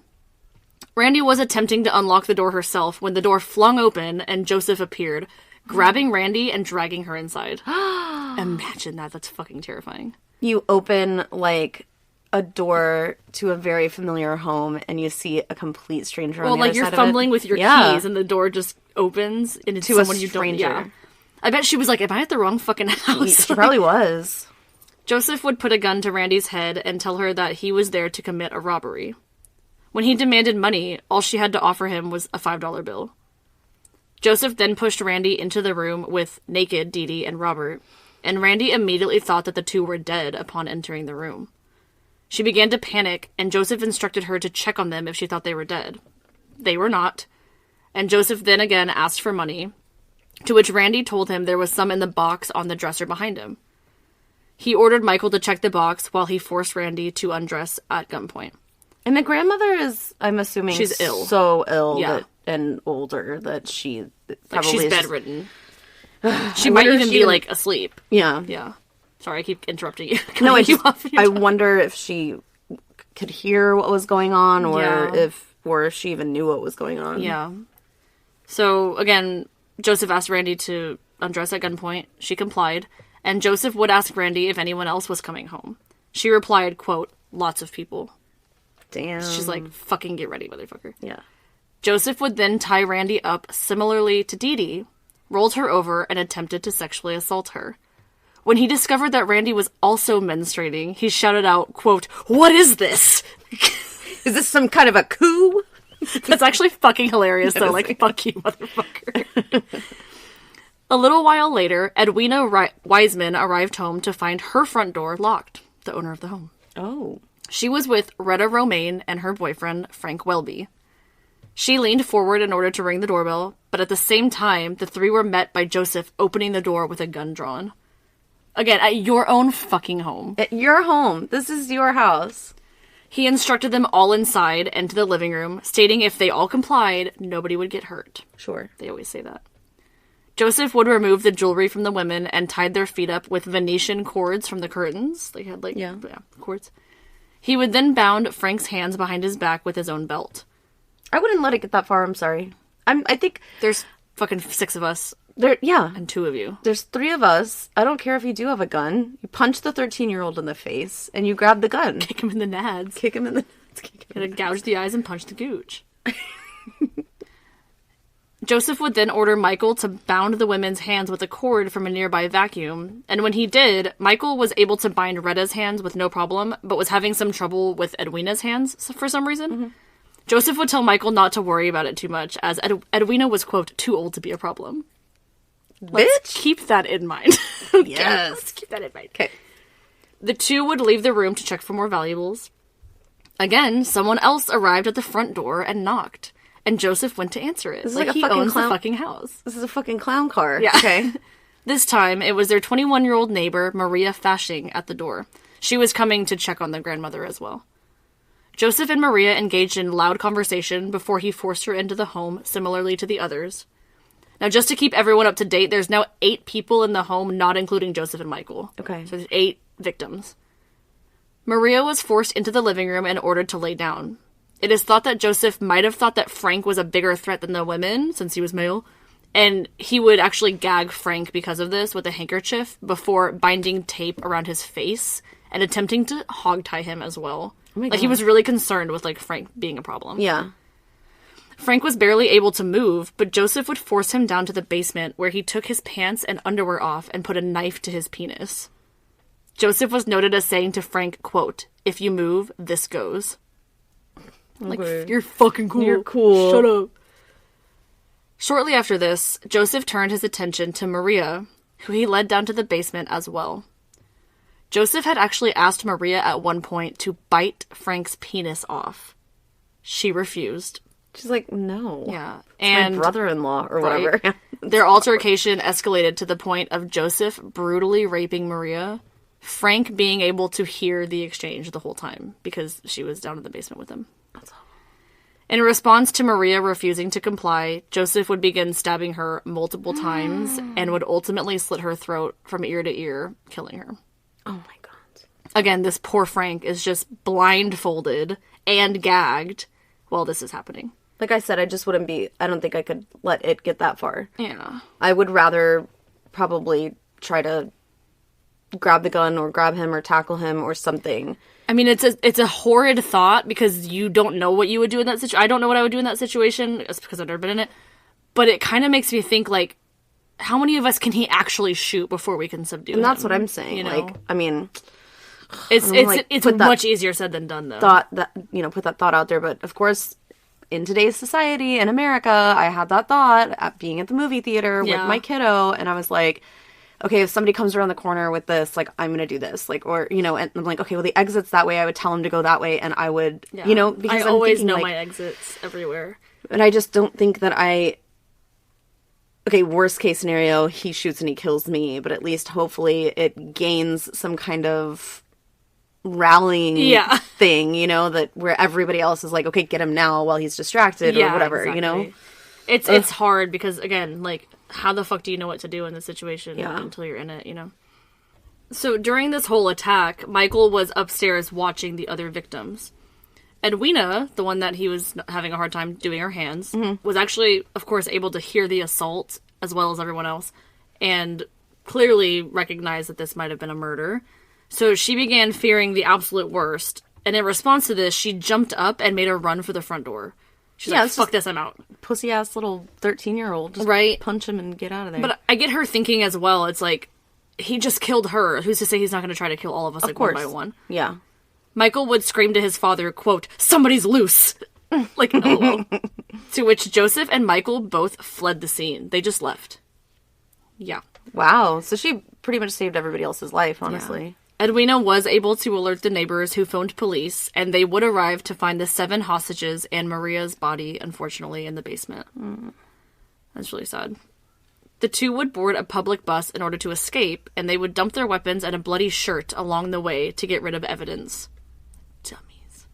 Randy was attempting to unlock the door herself when the door flung open and Joseph appeared, grabbing Randy and dragging her inside. Imagine that. That's fucking terrifying. You open, like, a door to a very familiar home and you see a complete stranger on the other side of it. Well, like, you're fumbling with your keys and the door just opens and it's to someone a you stranger. don't... Yeah. I bet she was like, am I at the wrong fucking house? She probably was. Joseph would put a gun to Randy's head and tell her that he was there to commit a robbery. When he demanded money, all she had to offer him was a $5 bill. Joseph then pushed Randy into the room with naked Dee Dee and Robert, and Randy immediately thought that the two were dead upon entering the room. She began to panic, and Joseph instructed her to check on them if she thought they were dead. They were not, and Joseph then again asked for money, to which Randy told him there was some in the box on the dresser behind him. He ordered Michael to check the box while he forced Randy to undress at gunpoint. And the grandmother is, I'm assuming, she's ill. So ill and older that she probably she's just, bedridden. She might even be, like, asleep. Yeah. Yeah. Sorry, I keep interrupting you. No, I wonder if she could hear what was going on or if she even knew what was going on. Yeah. So, again, Joseph asked Randy to undress at gunpoint. She complied. And Joseph would ask Randy if anyone else was coming home. She replied, quote, lots of people. Damn. She's like, fucking get ready, motherfucker. Yeah. Joseph would then tie Randy up similarly to Dee Dee, rolled her over, and attempted to sexually assault her. When he discovered that Randy was also menstruating, he shouted out, quote, what is this? Is this some kind of a coup? That's actually fucking hilarious, though. Like, fuck you, motherfucker. A little while later, Edwina Wiseman arrived home to find her front door locked, the owner of the home. Oh. She was with Retta Romaine and her boyfriend, Frank Welby. She leaned forward in order to ring the doorbell, but at the same time, the three were met by Joseph opening the door with a gun drawn. Again, at your own fucking home. At your home. This is your house. He instructed them all inside and to the living room, stating if they all complied, nobody would get hurt. Sure. They always say that. Joseph would remove the jewelry from the women and tied their feet up with Venetian cords from the curtains. They had, like, cords. He would then bound Frank's hands behind his back with his own belt. I wouldn't let it get that far, I'm sorry. I think... There's fucking 6 of us. Yeah. And 2 of you. There's 3 of us. I don't care if you do have a gun. You punch the 13-year-old in the face, and you grab the gun. Kick him in the nads. Kick him in the nads. Gotta gouge the eyes and punch the gooch. Joseph would then order Michael to bound the women's hands with a cord from a nearby vacuum, and when he did, Michael was able to bind Retta's hands with no problem, but was having some trouble with Edwina's hands for some reason. Mm-hmm. Joseph would tell Michael not to worry about it too much, as Edwina was, quote, too old to be a problem. Let's keep that in mind. Yes. Let's keep that in mind. Okay. The two would leave the room to check for more valuables. Again, someone else arrived at the front door and knocked, and Joseph went to answer it. This is like he owns the fucking house. This is a fucking clown car. Yeah. Okay. This time, it was their 21-year-old neighbor, Maria Fashing, at the door. She was coming to check on the grandmother as well. Joseph and Maria engaged in loud conversation before he forced her into the home, similarly to the others. Now, just to keep everyone up to date, there's now 8 people in the home, not including Joseph and Michael. Okay. So there's 8 victims. Maria was forced into the living room and ordered to lay down. It is thought that Joseph might have thought that Frank was a bigger threat than the women, since he was male, and he would actually gag Frank because of this with a handkerchief before binding tape around his face and attempting to hogtie him as well. Oh my God. He was really concerned with, Frank being a problem. Yeah. Frank was barely able to move, but Joseph would force him down to the basement where he took his pants and underwear off and put a knife to his penis. Joseph was noted as saying to Frank, quote, "If you move, this goes." Okay. You're fucking cool. You're cool. Shut up. Shortly after this, Joseph turned his attention to Maria, who he led down to the basement as well. Joseph had actually asked Maria at one point to bite Frank's penis off. She refused. She's like, no. Yeah. It's and my brother-in-law or whatever. Right? Their altercation escalated to the point of Joseph brutally raping Maria, Frank being able to hear the exchange the whole time because she was down in the basement with him. That's awful. In response to Maria refusing to comply, Joseph would begin stabbing her multiple times and would ultimately slit her throat from ear to ear, killing her. Oh my God. Again, this poor Frank is just blindfolded and gagged while this is happening. Like I said, I just wouldn't be... I don't think I could let it get that far. Yeah. I would rather probably try to grab the gun or grab him or tackle him or something. I mean, it's a horrid thought because you don't know what you would do in that situation. I don't know what I would do in that situation, just because I've never been in it. But it kind of makes me think, how many of us can he actually shoot before we can subdue him? And that's what I'm saying. You know? I mean... It's much easier said than done, though. Put that thought out there. But, of course, in today's society, in America, I had that thought at being at the movie theater with my kiddo. And I was like... okay, if somebody comes around the corner with this, I'm going to do this. And I'm like, okay, well, the exit's that way. I would tell him to go that way, and I would, because I I'm always thinking, know my exits everywhere. And I just don't think that okay, worst case scenario, he shoots and he kills me, but at least hopefully it gains some kind of rallying thing, that where everybody else is like, okay, get him now while he's distracted or whatever, exactly. It's hard because, again, how the fuck do you know what to do in this situation until you're in it, So during this whole attack, Michael was upstairs watching the other victims. Edwina, the one that he was having a hard time doing her hands, was actually, of course, able to hear the assault as well as everyone else and clearly recognized that this might have been a murder. So she began fearing the absolute worst. And in response to this, she jumped up and made a run for the front door. She's like, fuck this, I'm out. Pussy-ass little 13-year-old. Just punch him and get out of there. But I get her thinking as well. It's like, he just killed her. Who's to say he's not going to try to kill all of us, one by one? Yeah. Michael would scream to his father, quote, "Somebody's loose!" LOL. To which Joseph and Michael both fled the scene. They just left. Yeah. Wow. So she pretty much saved everybody else's life, honestly. Yeah. Edwina was able to alert the neighbors who phoned police, and they would arrive to find the 7 hostages and Maria's body, unfortunately, in the basement. That's really sad. The 2 would board a public bus in order to escape, and they would dump their weapons and a bloody shirt along the way to get rid of evidence. Dummies.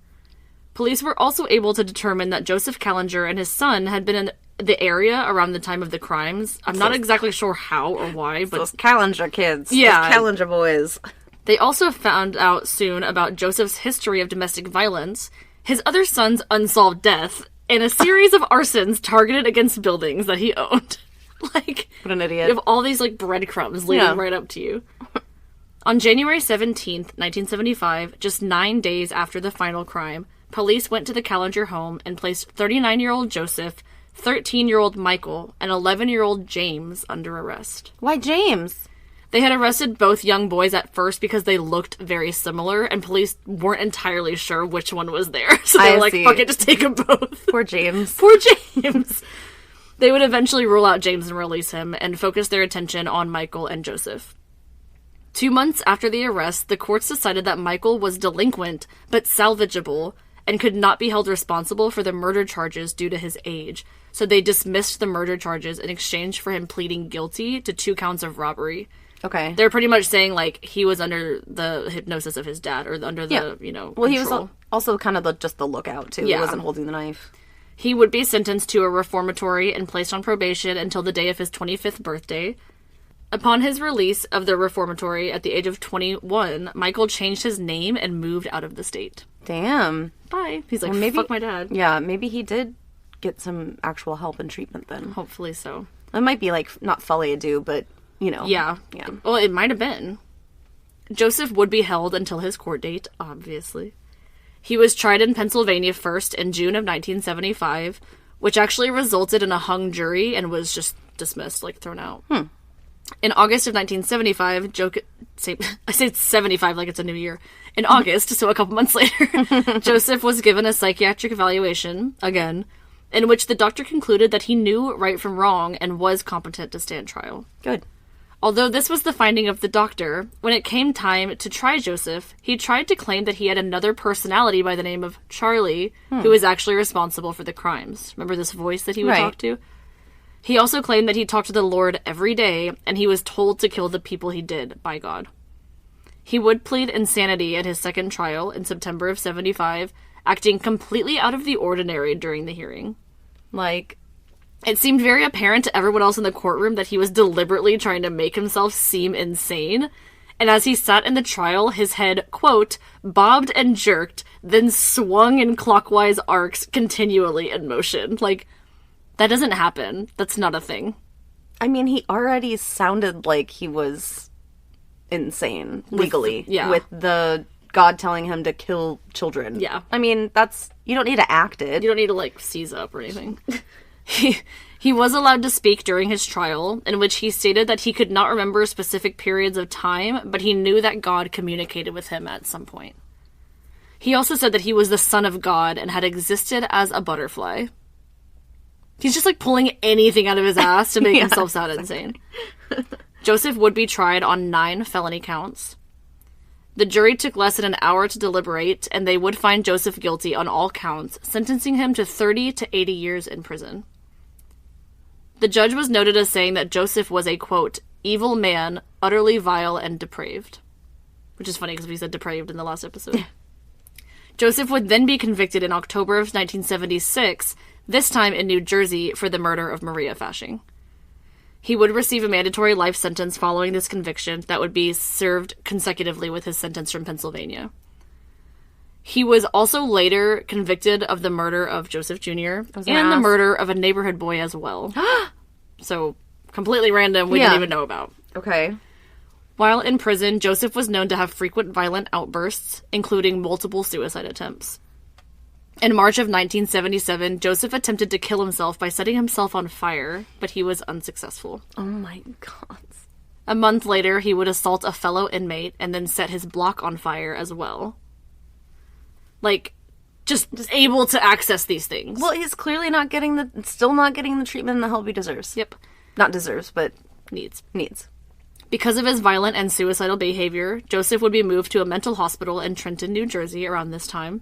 Police were also able to determine that Joseph Kallinger and his son had been in the area around the time of the crimes. I'm not exactly sure how or why, but... Those Kallinger kids. Yeah. Those Kallinger boys. They also found out soon about Joseph's history of domestic violence, his other son's unsolved death, and a series of arsons targeted against buildings that he owned. What an idiot. You have all these, breadcrumbs leading right up to you. On January 17th, 1975, just 9 days after the final crime, police went to the Kallinger home and placed 39-year-old Joseph, 13-year-old Michael, and 11-year-old James under arrest. Why James? They had arrested both young boys at first because they looked very similar, and police weren't entirely sure which one was there. So they were like, fuck it, just take them both. Poor James. Poor James. They would eventually rule out James and release him, and focus their attention on Michael and Joseph. 2 months after the arrest, the courts decided that Michael was delinquent, but salvageable, and could not be held responsible for the murder charges due to his age. So they dismissed the murder charges in exchange for him pleading guilty to 2 counts of robbery. Okay. They're pretty much saying, he was under the hypnosis of his dad, or under the, Well, control. He was also kind of just the lookout, too. Yeah. He wasn't holding the knife. He would be sentenced to a reformatory and placed on probation until the day of his 25th birthday. Upon his release of the reformatory at the age of 21, Michael changed his name and moved out of the state. Damn. Bye. He's like, fuck my dad. Yeah, maybe he did get some actual help and treatment then. Hopefully so. It might be, like, not folie à deux, but, you know. Yeah. Well, it might have been. Joseph would be held until his court date, obviously. He was tried in Pennsylvania first in June of 1975, which actually resulted in a hung jury and was just dismissed, like thrown out. In August of 1975, I say 75 like it's a new year. In August, so a couple months later, Joseph was given a psychiatric evaluation, again, in which the doctor concluded that he knew right from wrong and was competent to stand trial. Good. Although this was the finding of the doctor, when it came time to try Joseph, he tried to claim that he had another personality by the name of Charlie, who was actually responsible for the crimes. Remember this voice that he would talk to? He also claimed that he talked to the Lord every day, and he was told to kill the people he did by God. He would plead insanity at his second trial in September of 75, acting completely out of the ordinary during the hearing. Like, it seemed very apparent to everyone else in the courtroom that he was deliberately trying to make himself seem insane. And as he sat in the trial, his head, quote, bobbed and jerked, then swung in clockwise arcs continually in motion. Like, that doesn't happen. That's not a thing. I mean, he already sounded like he was insane, legally. With the God telling him to kill children. Yeah. I mean, you don't need to act it. You don't need to, like, seize up or anything. He was allowed to speak during his trial, in which he stated that he could not remember specific periods of time, but he knew that God communicated with him at some point. He also said that he was the son of God and had existed as a butterfly. He's just, like, pulling anything out of his ass to make himself sound insane. Joseph would be tried on 9 felony counts. The jury took less than an hour to deliberate, and they would find Joseph guilty on all counts, sentencing him to 30 to 80 years in prison. The judge was noted as saying that Joseph was a, quote, evil man, utterly vile and depraved. Which is funny because we said depraved in the last episode. Joseph would then be convicted in October of 1976, this time in New Jersey, for the murder of Maria Fashing. He would receive a mandatory life sentence following this conviction that would be served consecutively with his sentence from Pennsylvania. He was also later convicted of the murder of Joseph Jr. and the murder of a neighborhood boy as well. So, completely random, we didn't even know about. Okay. While in prison, Joseph was known to have frequent violent outbursts, including multiple suicide attempts. In March of 1977, Joseph attempted to kill himself by setting himself on fire, but he was unsuccessful. Oh my God. A month later, he would assault a fellow inmate and then set his block on fire as well. Like, just able to access these things. Well, he's clearly still not getting the treatment and the help he deserves. Yep. Not deserves, but needs. Because of his violent and suicidal behavior, Joseph would be moved to a mental hospital in Trenton, New Jersey around this time.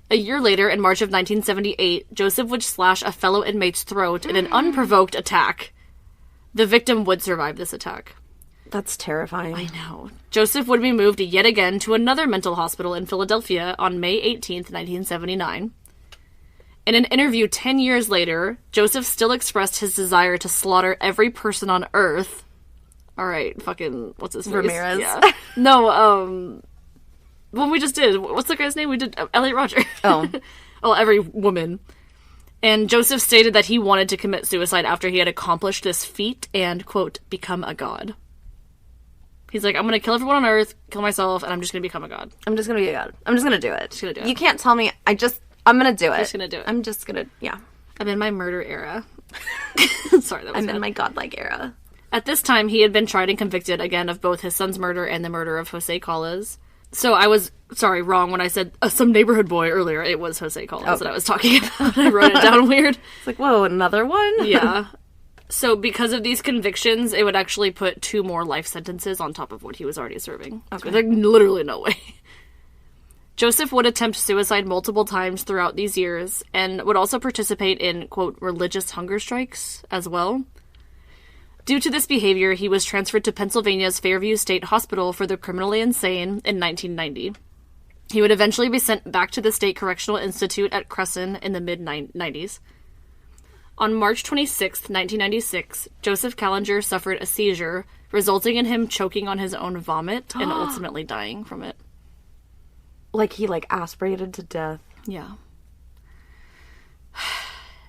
A year later, in March of 1978, Joseph would slash a fellow inmate's throat in an unprovoked attack. The victim would survive this attack. That's terrifying. I know. Joseph would be moved yet again to another mental hospital in Philadelphia on May 18th, 1979. In an interview 10 years later, Joseph still expressed his desire to slaughter every person on Earth. All right, fucking, what's his face? Ramirez. Yeah. No, well, we just did. What's the guy's name? We did Elliot Rodger. Oh. Well, every woman. And Joseph stated that he wanted to commit suicide after he had accomplished this feat and, quote, become a god. He's like, I'm going to kill everyone on Earth, kill myself, and I'm just going to become a god. I'm just going to be a god. I'm just going to do it. Just going to do it. You can't tell me. I'm going to do it. Just going to do it. I'm just going to, yeah. I'm in my murder era. Sorry, that was bad. in my godlike era. At this time, he had been tried and convicted again of both his son's murder and the murder of Jose Calles. So I was, wrong when I said some neighborhood boy earlier. It was Jose Calles that I was talking about. I wrote it down weird. It's like, whoa, another one? Yeah. So because of these convictions, it would actually put 2 more life sentences on top of what he was already serving. Okay. So there's literally no way. Joseph would attempt suicide multiple times throughout these years and would also participate in, quote, religious hunger strikes as well. Due to this behavior, he was transferred to Pennsylvania's Fairview State Hospital for the Criminally Insane in 1990. He would eventually be sent back to the State Correctional Institute at Crescent in the mid-90s. On March 26, 1996, Joseph Kallinger suffered a seizure, resulting in him choking on his own vomit and ultimately dying from it. Like he, aspirated to death. Yeah.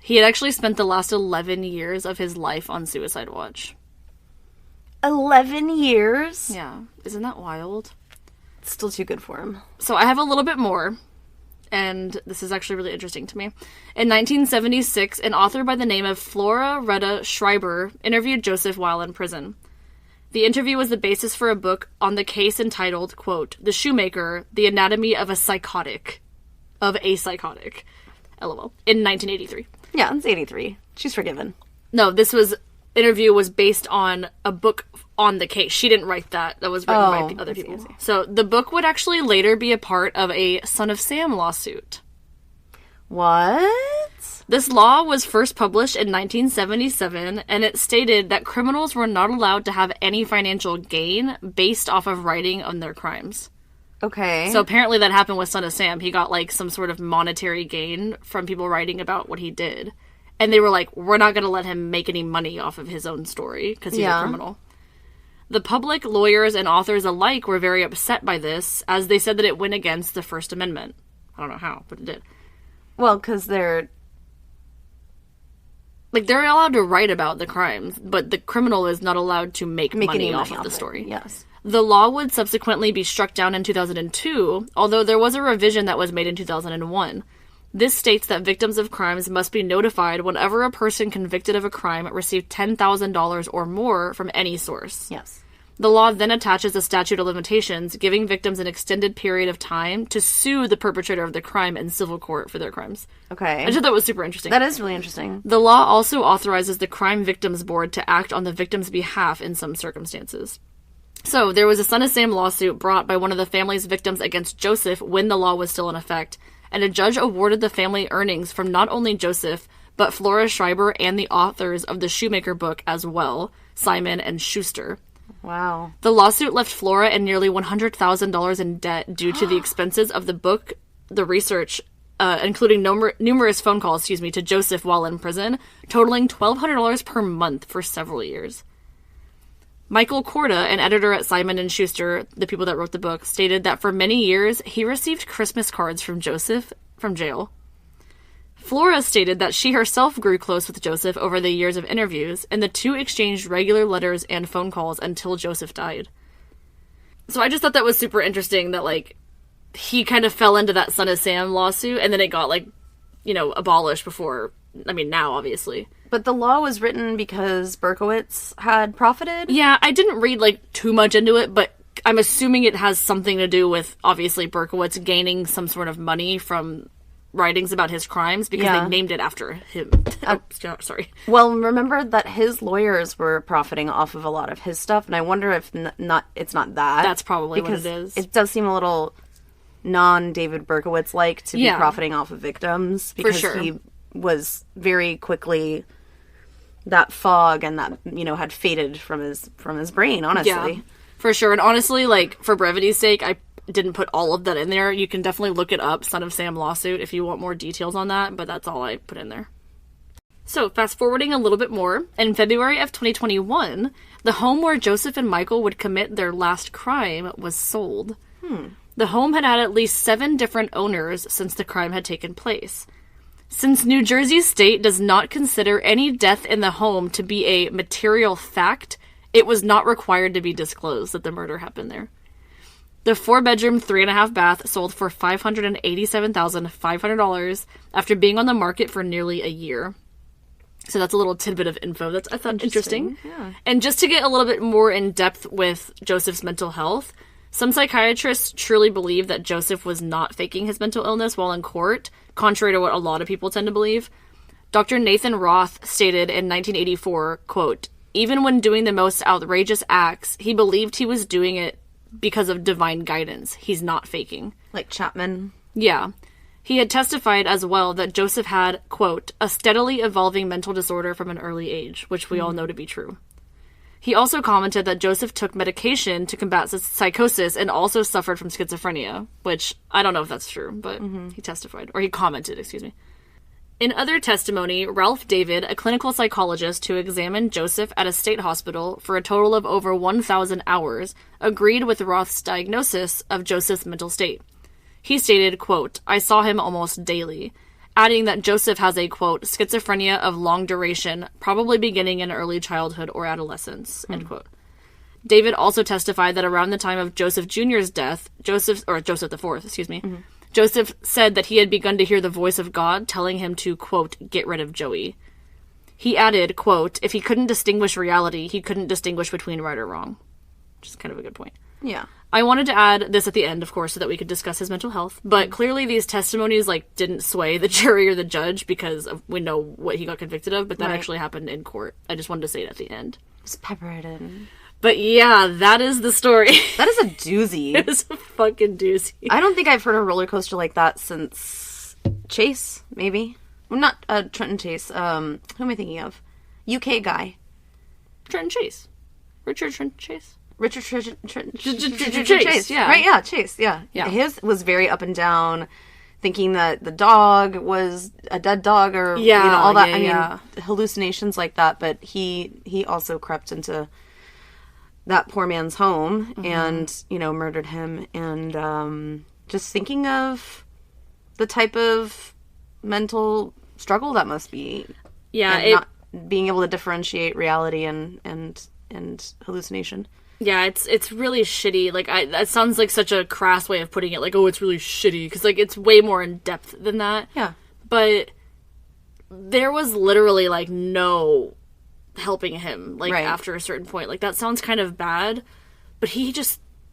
He had actually spent the last 11 years of his life on suicide watch. 11 years? Yeah. Isn't that wild? It's still too good for him. So I have a little bit more, and this is actually really interesting to me. In 1976, an author by the name of Flora Retta Schreiber interviewed Joseph while in prison. The interview was the basis for a book on the case entitled, quote, The Shoemaker, The Anatomy of a Psychotic. LOL. In 1983. Yeah, it's 83. She's forgiven. No, interview was based on a book on the case. She didn't write that. That was written by other people. So the book would actually later be a part of a Son of Sam lawsuit. What? This law was first published in 1977, and it stated that criminals were not allowed to have any financial gain based off of writing on their crimes. Okay. So apparently that happened with Son of Sam. He got, some sort of monetary gain from people writing about what he did. And they were like, we're not going to let him make any money off of his own story because he's a criminal. The public, lawyers, and authors alike were very upset by this, as they said that it went against the First Amendment. I don't know how, but it did. Well, because they're allowed to write about the crimes, but the criminal is not allowed to make money off of the story. Yes. The law would subsequently be struck down in 2002, although there was a revision that was made in 2001. This states that victims of crimes must be notified whenever a person convicted of a crime received $10,000 or more from any source. Yes. The law then attaches a statute of limitations, giving victims an extended period of time to sue the perpetrator of the crime in civil court for their crimes. Okay. I just thought that was super interesting. That is really interesting. The law also authorizes the Crime Victims Board to act on the victim's behalf in some circumstances. So, there was a Son of Sam lawsuit brought by one of the family's victims against Joseph when the law was still in effect, and a judge awarded the family earnings from not only Joseph, but Flora Schreiber and the authors of the Shoemaker book as well, Simon and Schuster. Wow. The lawsuit left Flora and nearly $100,000 in debt due to the expenses of the book, the research, including numerous phone calls, to Joseph while in prison, totaling $1,200 per month for several years. Michael Korda, an editor at Simon & Schuster, the people that wrote the book, stated that for many years, he received Christmas cards from Joseph from jail. Flora stated that she herself grew close with Joseph over the years of interviews, and the two exchanged regular letters and phone calls until Joseph died. So I just thought that was super interesting that, he kind of fell into that Son of Sam lawsuit, and then it got, abolished before, now, obviously. But the law was written because Berkowitz had profited? Yeah, I didn't read, too much into it, but I'm assuming it has something to do with, obviously, Berkowitz gaining some sort of money from writings about his crimes, because they named it after him. Sorry. Well, remember that his lawyers were profiting off of a lot of his stuff, and I wonder if it's not that. That's probably what it is. It does seem a little non-David Berkowitz-like to be profiting off of victims, because he was very quickly that fog and that, had faded from his brain, honestly. Yeah, for sure. And honestly, for brevity's sake, I didn't put all of that in there. You can definitely look it up, Son of Sam lawsuit, if you want more details on that, but that's all I put in there. So, fast forwarding a little bit more, in February of 2021, the home where Joseph and Michael would commit their last crime was sold. The home had had at least 7 different owners since the crime had taken place. Since New Jersey state does not consider any death in the home to be a material fact, it was not required to be disclosed that the murder happened there. The 4-bedroom, 3.5 bath sold for $587,500 after being on the market for nearly a year. So that's a little tidbit of info that I thought interesting. Yeah. And just to get a little bit more in depth with Joseph's mental health, some psychiatrists truly believe that Joseph was not faking his mental illness while in court, contrary to what a lot of people tend to believe. Dr. Nathan Roth stated in 1984, quote, "Even when doing the most outrageous acts, he believed he was doing it because of divine guidance. He's not faking." Like Chapman? Yeah. He had testified as well that Joseph had, quote, "a steadily evolving mental disorder from an early age," which we all know to be true. He also commented that Joseph took medication to combat psychosis and also suffered from schizophrenia, which I don't know if that's true, but he testified. Or he commented, excuse me. In other testimony, Ralph David, a clinical psychologist who examined Joseph at a state hospital for a total of over 1,000 hours, agreed with Roth's diagnosis of Joseph's mental state. He stated, quote, "I saw him almost daily," adding that Joseph has a, quote, "schizophrenia of long duration, probably beginning in early childhood or adolescence," end quote. David also testified that around the time of Joseph Jr.'s death, Joseph IV, excuse me, Joseph said that he had begun to hear the voice of God telling him to, quote, "get rid of Joey." He added, quote, "if he couldn't distinguish reality, he couldn't distinguish between right or wrong," which is kind of a good point. Yeah. I wanted to add this at the end, of course, so that we could discuss his mental health, but clearly these testimonies, didn't sway the jury or the judge because we know what he got convicted of, but that actually happened in court. I just wanted to say it at the end. Just pepper it in. But yeah, that is the story. That is a doozy. It is a fucking doozy. I don't think I've heard a roller coaster like that since Chase, maybe. Well, not Trenton Chase. Who am I thinking of? UK guy. Trenton Chase. Richard Trenton Chase. Richard Chase, yeah. Right, yeah, Chase, yeah. His was very up and down, thinking that the dog was a dead dog or all that. I mean, hallucinations like that, but he also crept into that poor man's home and, murdered him. And just thinking of the type of mental struggle that must be. Yeah. And not being able to differentiate reality and hallucination. Yeah, it's really shitty. That sounds like such a crass way of putting it. It's really shitty. Because, it's way more in depth than that. Yeah. But there was literally, no helping him, after a certain point. That sounds kind of bad. But he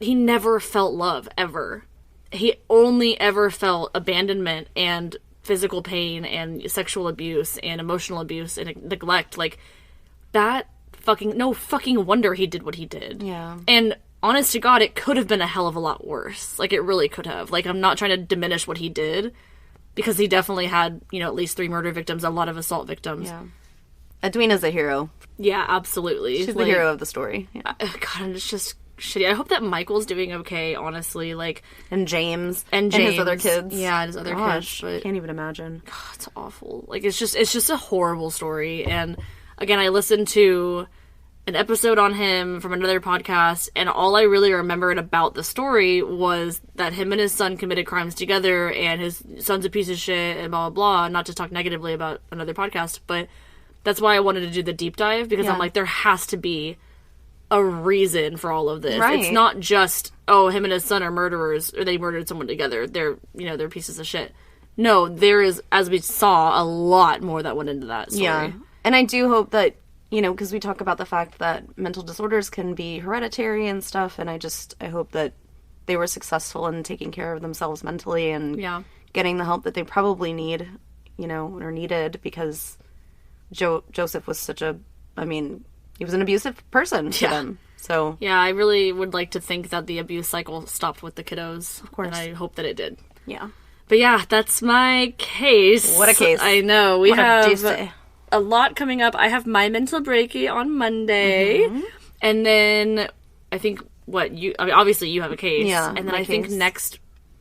never felt love, ever. He only ever felt abandonment and physical pain and sexual abuse and emotional abuse and neglect. That... no fucking wonder he did what he did. Yeah. And honest to God, it could have been a hell of a lot worse. It really could have. I'm not trying to diminish what he did, because he definitely had, at least 3 murder victims, a lot of assault victims. Yeah. Edwina's a hero. Yeah, absolutely. She's the hero of the story. Yeah. God, it's just shitty. I hope that Michael's doing okay, honestly. And James. And his other kids. Yeah, and his other kids. But I can't even imagine. God, it's awful. It's just a horrible story. And again, I listened to an episode on him from another podcast, and all I really remembered about the story was that him and his son committed crimes together, and his son's a piece of shit, and blah, blah, blah. Not to talk negatively about another podcast, but that's why I wanted to do the deep dive, because I'm there has to be a reason for all of this. Right. It's not just, him and his son are murderers, or they murdered someone together. They're pieces of shit. No, there is, as we saw, a lot more that went into that story. Yeah. And I do hope that, because we talk about the fact that mental disorders can be hereditary and stuff, and I hope that they were successful in taking care of themselves mentally and getting the help that they probably need, or needed, because Joseph was he was an abusive person to them. So yeah, I really would like to think that the abuse cycle stopped with the kiddos. Of course. And I hope that it did. Yeah. But yeah, that's my case. What a case. I know. We have a lot coming up. I have my mental breaky on Monday. Mm-hmm. And then I think obviously you have a case. Yeah. And then I think next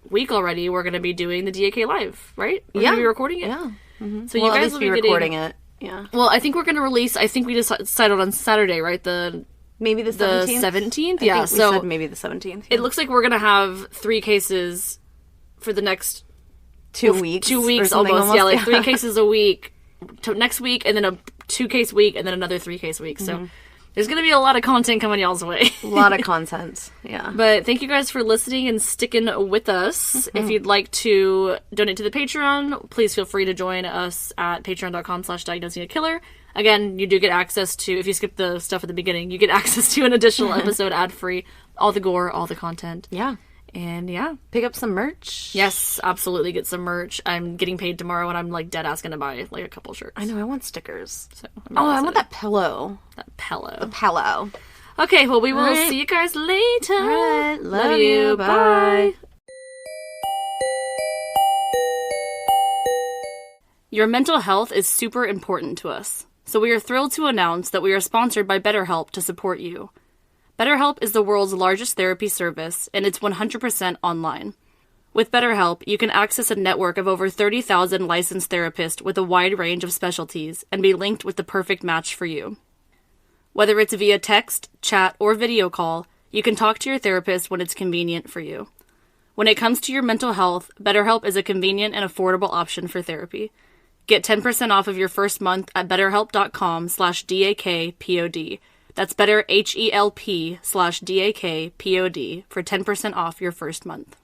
week already we're going to be doing the A.K.A. live, right? We're going to be recording it. Yeah. Mm-hmm. So you guys will be recording it. Yeah. Well, I think we're going to release, I think we decided on Saturday, right? Maybe the 17th? The 17th? I think we said maybe the 17th. Yeah. It looks like we're going to have 3 cases for the next 2 weeks. 2 weeks almost. Yeah, 3 cases a week to next week, and then a 2-case week, and then another 3-case week. So there's going to be a lot of content coming y'all's way. A lot of content, yeah. But thank you guys for listening and sticking with us. If you'd like to donate to the Patreon, please feel free to join us at patreon.com/diagnosingakiller. Again, you do get access to, if you skip the stuff at the beginning, you get access to an additional episode ad-free, all the gore, all the content. Yeah. And yeah. Pick up some merch. Yes, absolutely get some merch. I'm getting paid tomorrow and I'm dead ass gonna buy a couple shirts. I know, I want stickers. So I want that pillow. That pillow. The pillow. Okay, well we will see you guys later. All right, love you. Bye. Your mental health is super important to us. So we are thrilled to announce that we are sponsored by BetterHelp to support you. BetterHelp is the world's largest therapy service, and it's 100% online. With BetterHelp, you can access a network of over 30,000 licensed therapists with a wide range of specialties and be linked with the perfect match for you. Whether it's via text, chat, or video call, you can talk to your therapist when it's convenient for you. When it comes to your mental health, BetterHelp is a convenient and affordable option for therapy. Get 10% off of your first month at betterhelp.com/DAKPOD. That's BetterHelp/DAKPOD for 10% off your first month.